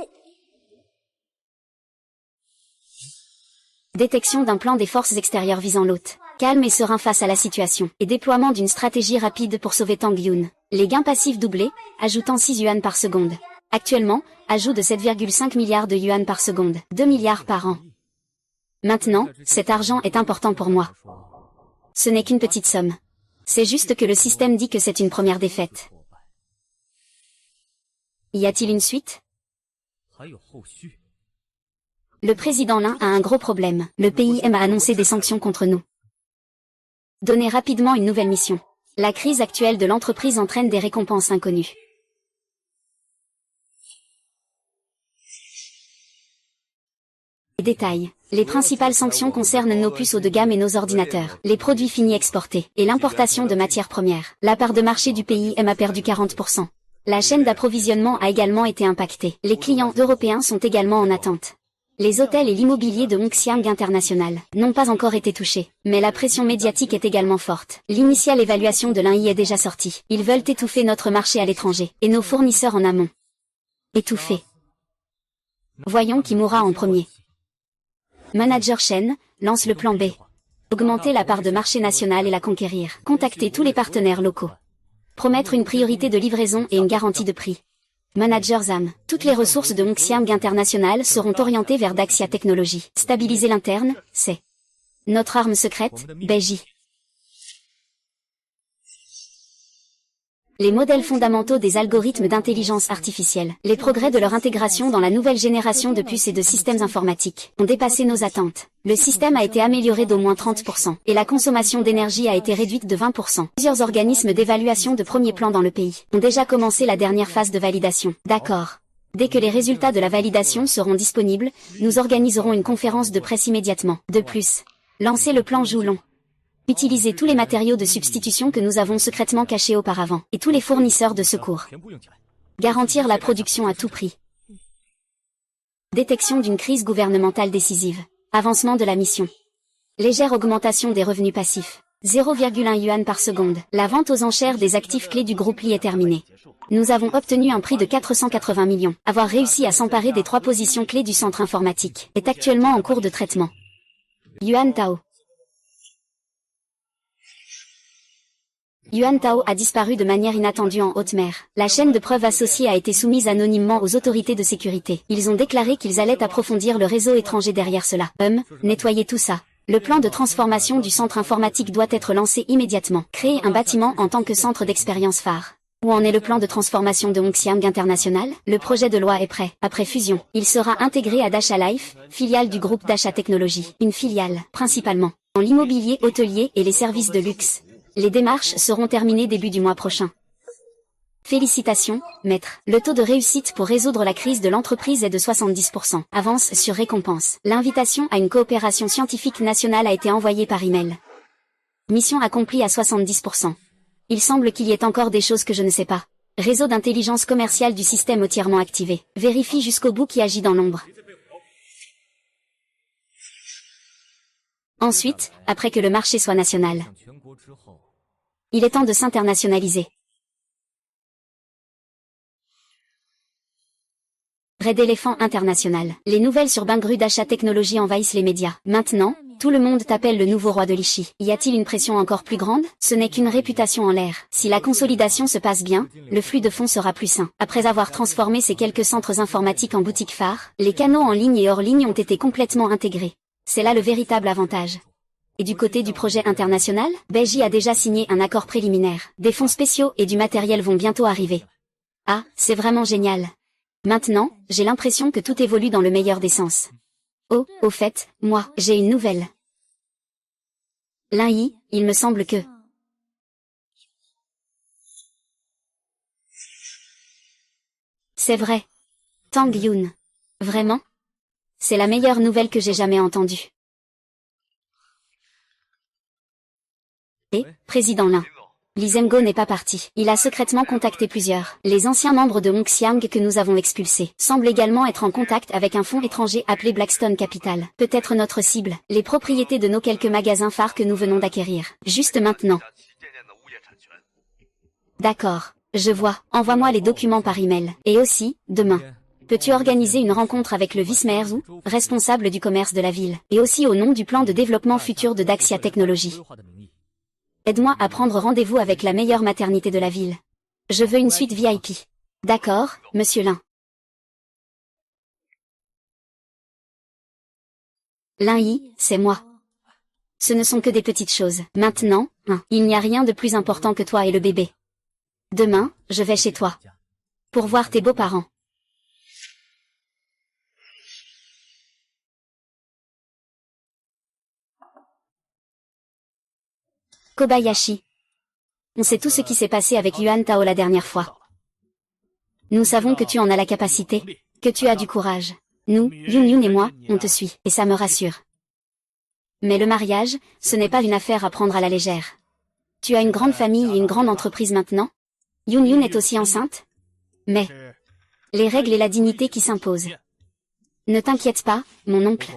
Speaker 1: Détection d'un plan des forces extérieures visant l'hôte. Calme et serein face à la situation. Et déploiement d'une stratégie rapide pour sauver Tang Yun. Les gains passifs doublés, ajoutant 6 yuan par seconde. Actuellement, ajout de 7,5 milliards de yuan par seconde. 2 milliards par an. Maintenant, cet argent est important pour moi. Ce n'est qu'une petite somme. C'est juste que le système dit que c'est une première défaite. Y a-t-il une suite? Le président Lin a un gros problème. Le pays M a annoncé des sanctions contre nous. Donnez rapidement une nouvelle mission. La crise actuelle de l'entreprise entraîne des récompenses inconnues. Détail. Les principales sanctions concernent nos puces haut de gamme et nos ordinateurs, les produits finis exportés, et l'importation de matières premières. La part de marché du pays a perdu 40%. La chaîne d'approvisionnement a également été impactée. Les clients européens sont également en attente. Les hôtels et l'immobilier de Hongxiang International n'ont pas encore été touchés, mais la pression médiatique est également forte. L'initiale évaluation de l'INI est déjà sortie. Ils veulent étouffer notre marché à l'étranger, et nos fournisseurs en amont. Étouffer. Voyons qui mourra en premier. Manager Shen lance le plan B. Augmenter la part de marché national et la conquérir. Contacter tous les partenaires locaux. Promettre une priorité de livraison et une garantie de prix. Manager ZAM. Toutes les ressources de Hongxiang International seront orientées vers Daxia Technologies. Stabiliser l'interne, c'est notre arme secrète, BJ. Les modèles fondamentaux des algorithmes d'intelligence artificielle. Les progrès de leur intégration dans la nouvelle génération de puces et de systèmes informatiques ont dépassé nos attentes. Le système a été amélioré d'au moins 30%, et la consommation d'énergie a été réduite de 20%. Plusieurs organismes d'évaluation de premier plan dans le pays ont déjà commencé la dernière phase de validation. D'accord. Dès que les résultats de la validation seront disponibles, nous organiserons une conférence de presse immédiatement. De plus, lancez le plan Joulon. Utilisez tous les matériaux de substitution que nous avons secrètement cachés auparavant, et tous les fournisseurs de secours. Garantir la production à tout prix. Détection d'une crise gouvernementale décisive. Avancement de la mission. Légère augmentation des revenus passifs. 0,1 yuan par seconde. La vente aux enchères des actifs clés du groupe Li est terminée. Nous avons obtenu un prix de 480 millions. Avoir réussi à s'emparer des 3 positions clés du centre informatique est actuellement en cours de traitement. Yuan Tao. Yuan Tao a disparu de manière inattendue en haute mer. La chaîne de preuves associée a été soumise anonymement aux autorités de sécurité. Ils ont déclaré qu'ils allaient approfondir le réseau étranger derrière cela. Nettoyer tout ça. Le plan de transformation du centre informatique doit être lancé immédiatement. Créer un bâtiment en tant que centre d'expérience phare. Où en est le plan de transformation de Hongxiang International? Le projet de loi est prêt. Après fusion, il sera intégré à Dasha Life, filiale du groupe Dasha Technologies. Une filiale, principalement, dans l'immobilier hôtelier et les services de luxe. Les démarches seront terminées début du mois prochain. Félicitations, maître. Le taux de réussite pour résoudre la crise de l'entreprise est de 70%. Avance sur récompense. L'invitation à une coopération scientifique nationale a été envoyée par email. Mission accomplie à 70%. Il semble qu'il y ait encore des choses que je ne sais pas. Réseau d'intelligence commerciale du système entièrement activé. Vérifie jusqu'au bout qui agit dans l'ombre. Ensuite, après que le marché soit national. Il est temps de s'internationaliser. Red Elephant International. Les nouvelles sur Bingru Dasha Technologies envahissent les médias. Maintenant, tout le monde t'appelle le nouveau roi de Lichi. Y a-t-il une pression encore plus grande? Ce n'est qu'une réputation en l'air. Si la consolidation se passe bien, le flux de fonds sera plus sain. Après avoir transformé ces quelques centres informatiques en boutiques phares, les canaux en ligne et hors ligne ont été complètement intégrés. C'est là le véritable avantage. Et du côté du projet international, BJ a déjà signé un accord préliminaire. Des fonds spéciaux et du matériel vont bientôt arriver. Ah, c'est vraiment génial. Maintenant, j'ai l'impression que tout évolue dans le meilleur des sens. Oh, au fait, moi, j'ai une nouvelle. L'INI, il me semble que... C'est vrai. Tang Yun. Vraiment? C'est la meilleure nouvelle que j'ai jamais entendue. Et, président Lin. Li Zhengo n'est pas parti. Il a secrètement contacté plusieurs. Les anciens membres de Hongxiang que nous avons expulsés semblent également être en contact avec un fonds étranger appelé Blackstone Capital. Peut-être notre cible, les propriétés de nos quelques magasins phares que nous venons d'acquérir. Juste maintenant. D'accord. Je vois. Envoie-moi les documents par email. Et aussi, demain. Peux-tu organiser une rencontre avec le vice-maire Zhu, responsable du commerce de la ville, et aussi au nom du plan de développement futur de Daxia Technologies. Aide-moi à prendre rendez-vous avec la meilleure maternité de la ville. Je veux une suite VIP. D'accord, monsieur Lin. Lin-Yi, c'est moi. Ce ne sont que des petites choses. Maintenant, il n'y a rien de plus important que toi et le bébé. Demain, je vais chez toi. Pour voir tes beaux-parents. Kobayashi. On sait tout ce qui s'est passé avec Yuan Tao la dernière fois. Nous savons que tu en as la capacité, que tu as du courage. Nous, Yun Yun et moi, on te suit, et ça me rassure. Mais le mariage, ce n'est pas une affaire à prendre à la légère. Tu as une grande famille et une grande entreprise maintenant. Yun Yun est aussi enceinte. Mais, les règles et la dignité qui s'imposent. Ne t'inquiète pas, mon oncle.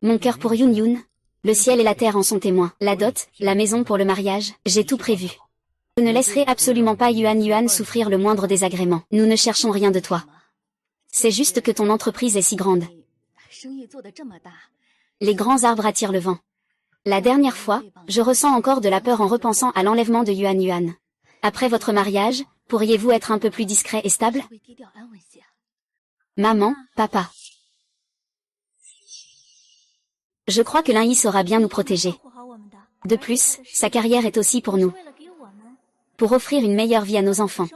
Speaker 1: Mon cœur pour Yun Yun. Le ciel et la terre en sont témoins. La dot, la maison pour le mariage, j'ai tout prévu. Je ne laisserai absolument pas Yuan Yuan souffrir le moindre désagrément. Nous ne cherchons rien de toi. C'est juste que ton entreprise est si grande. Les grands arbres attirent le vent. La dernière fois, je ressens encore de la peur en repensant à l'enlèvement de Yuan Yuan. Après votre mariage, pourriez-vous être un peu plus discret et stable? Maman, papa. Je crois que l'Inyi saura bien nous protéger. De plus, sa carrière est aussi pour nous. Pour offrir une meilleure vie à nos enfants.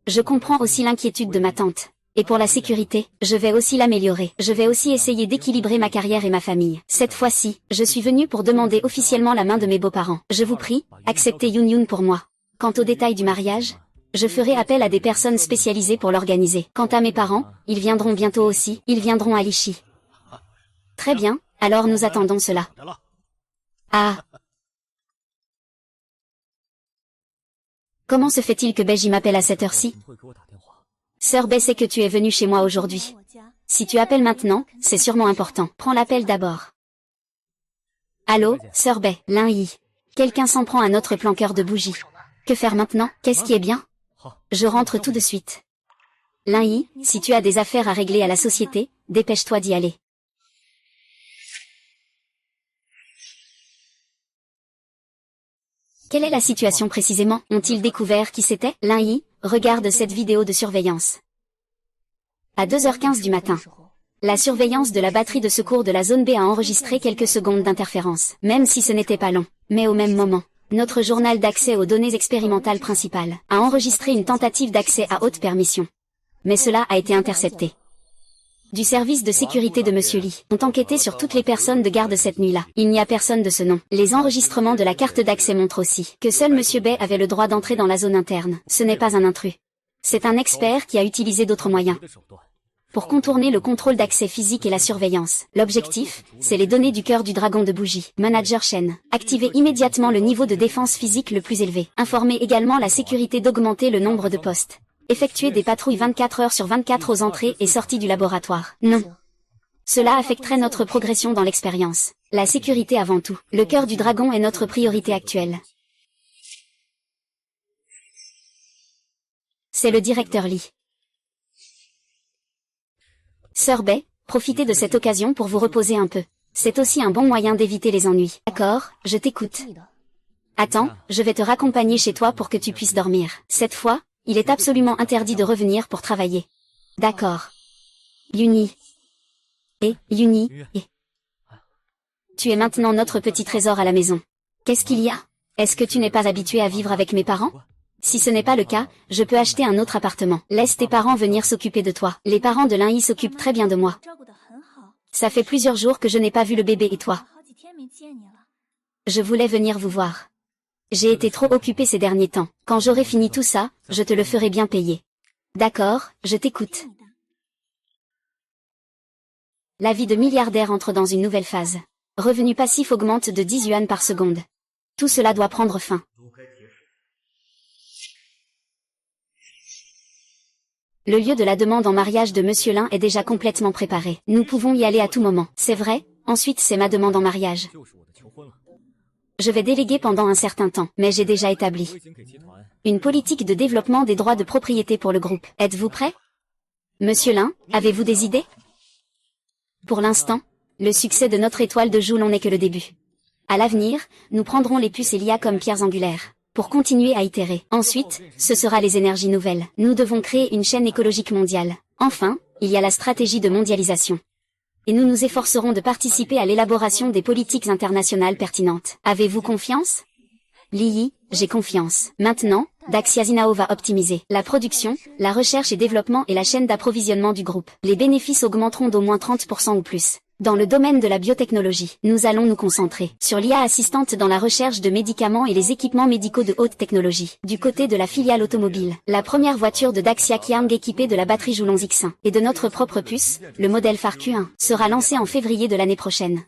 Speaker 1: Je comprends aussi l'inquiétude de ma tante. Et pour la sécurité, je vais aussi l'améliorer. Je vais aussi essayer d'équilibrer ma carrière et ma famille. Cette fois-ci, je suis venue pour demander officiellement la main de mes beaux-parents. Je vous prie, acceptez Yun Yun pour moi. Quant aux détails du mariage, je ferai appel à des personnes spécialisées pour l'organiser. Quant à mes parents, ils viendront bientôt aussi. Ils viendront à Lichi. Très bien, alors nous attendons cela. Ah. Comment se fait-il que Beiji m'appelle à cette heure-ci? Sœur Bei sait que tu es venue chez moi aujourd'hui. Si tu appelles maintenant, c'est sûrement important. Prends l'appel d'abord. Allô, Sœur Bei, Lin-Yi. Quelqu'un s'en prend à notre planqueur de bougies. Que faire maintenant? Qu'est-ce qui est bien? Je rentre tout de suite. Lin-Yi, si tu as des affaires à régler à la société, dépêche-toi d'y aller. Quelle est la situation précisément? Ont-ils découvert qui c'était? Lin-Yi, regarde cette vidéo de surveillance. À 2h15 du matin. La surveillance de la batterie de secours de la zone B a enregistré quelques secondes d'interférence, même si ce n'était pas long. Mais au même moment, notre journal d'accès aux données expérimentales principales a enregistré une tentative d'accès à haute permission. Mais cela a été intercepté. Du service de sécurité de Monsieur Lee ont enquêté sur toutes les personnes de garde cette nuit-là. Il n'y a personne de ce nom. Les enregistrements de la carte d'accès montrent aussi que seul Monsieur Bei avait le droit d'entrer dans la zone interne. Ce n'est pas un intrus. C'est un expert qui a utilisé d'autres moyens pour contourner le contrôle d'accès physique et la surveillance. L'objectif, c'est les données du cœur du dragon de bougie. Manager Shen. Activez immédiatement le niveau de défense physique le plus élevé. Informez également la sécurité d'augmenter le nombre de postes. Effectuer des patrouilles 24 heures sur 24 aux entrées et sorties du laboratoire. Non. Cela affecterait notre progression dans l'expérience. La sécurité avant tout. Le cœur du dragon est notre priorité actuelle. C'est le directeur Lee. Sœur Bei, profitez de cette occasion pour vous reposer un peu. C'est aussi un bon moyen d'éviter les ennuis. D'accord, je t'écoute. Attends, je vais te raccompagner chez toi pour que tu puisses dormir. Cette fois, il est absolument interdit de revenir pour travailler. D'accord. Yuni. Yuni. Tu es maintenant notre petit trésor à la maison. Qu'est-ce qu'il y a? Est-ce que tu n'es pas habitué à vivre avec mes parents? Si ce n'est pas le cas, je peux acheter un autre appartement. Laisse tes parents venir s'occuper de toi. Les parents de Lin-Yi s'occupent très bien de moi. Ça fait plusieurs jours que je n'ai pas vu le bébé et toi. Je voulais venir vous voir. J'ai été trop occupée ces derniers temps. Quand j'aurai fini tout ça, je te le ferai bien payer. D'accord, je t'écoute. La vie de milliardaire entre dans une nouvelle phase. Revenu passif augmente de 10 yuan par seconde. Tout cela doit prendre fin. Le lieu de la demande en mariage de Monsieur Lin est déjà complètement préparé. Nous pouvons y aller à tout moment. C'est vrai, ensuite c'est ma demande en mariage. Je vais déléguer pendant un certain temps, mais j'ai déjà établi une politique de développement des droits de propriété pour le groupe. Êtes-vous prêt? Monsieur Lin, avez-vous des idées? Pour l'instant, le succès de notre étoile de Joule n'en est que le début. À l'avenir, nous prendrons les puces et l'IA comme pierres angulaires, pour continuer à itérer. Ensuite, ce sera les énergies nouvelles. Nous devons créer une chaîne écologique mondiale. Enfin, il y a la stratégie de mondialisation. Et nous nous efforcerons de participer à l'élaboration des politiques internationales pertinentes. Avez-vous confiance? Li, j'ai confiance. Maintenant, Daxia Zinao va optimiser la production, la recherche et développement et la chaîne d'approvisionnement du groupe. Les bénéfices augmenteront d'au moins 30% ou plus. Dans le domaine de la biotechnologie, nous allons nous concentrer sur l'IA assistante dans la recherche de médicaments et les équipements médicaux de haute technologie. Du côté de la filiale automobile, la première voiture de Daxia Qiang équipée de la batterie Joulon X1 et de notre propre puce, le modèle phare Q1, sera lancée en février de l'année prochaine.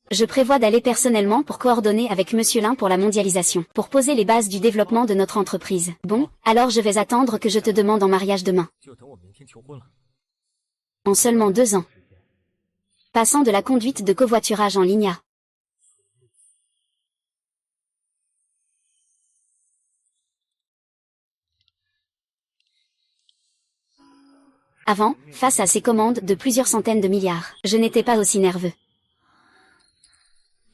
Speaker 1: Je prévois d'aller personnellement pour coordonner avec Monsieur Lin pour la mondialisation, pour poser les bases du développement de notre entreprise. Bon, alors je vais attendre que je te demande en mariage demain. En seulement 2 ans. Passant de la conduite de covoiturage en ligne à... Avant, face à ces commandes de plusieurs centaines de milliards, je n'étais pas aussi nerveux.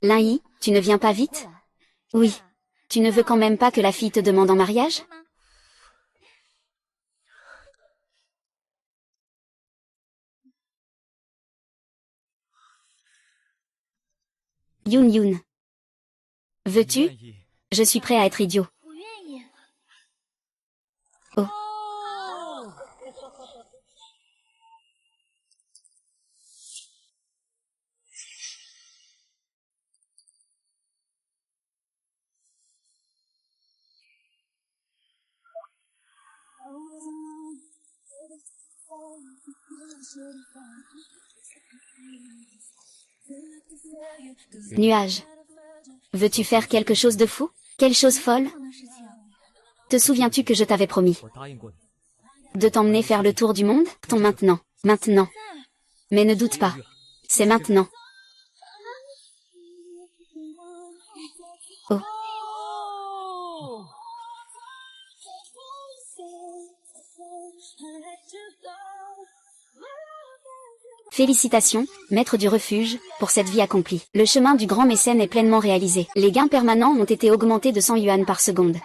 Speaker 1: Lin, tu ne viens pas vite? Oui. Tu ne veux quand même pas que la fille te demande en mariage? Youn. Veux-tu? Je suis prêt à être idiot. Oh. Nuage. Veux-tu faire quelque chose de fou? Quelle chose folle? Te souviens-tu que je t'avais promis de t'emmener faire le tour du monde? Maintenant. Mais ne doute pas. C'est maintenant. Oh. Félicitations, maître du refuge, pour cette vie accomplie. Le chemin du grand mécène est pleinement réalisé. Les gains permanents ont été augmentés de 100 yuan par seconde.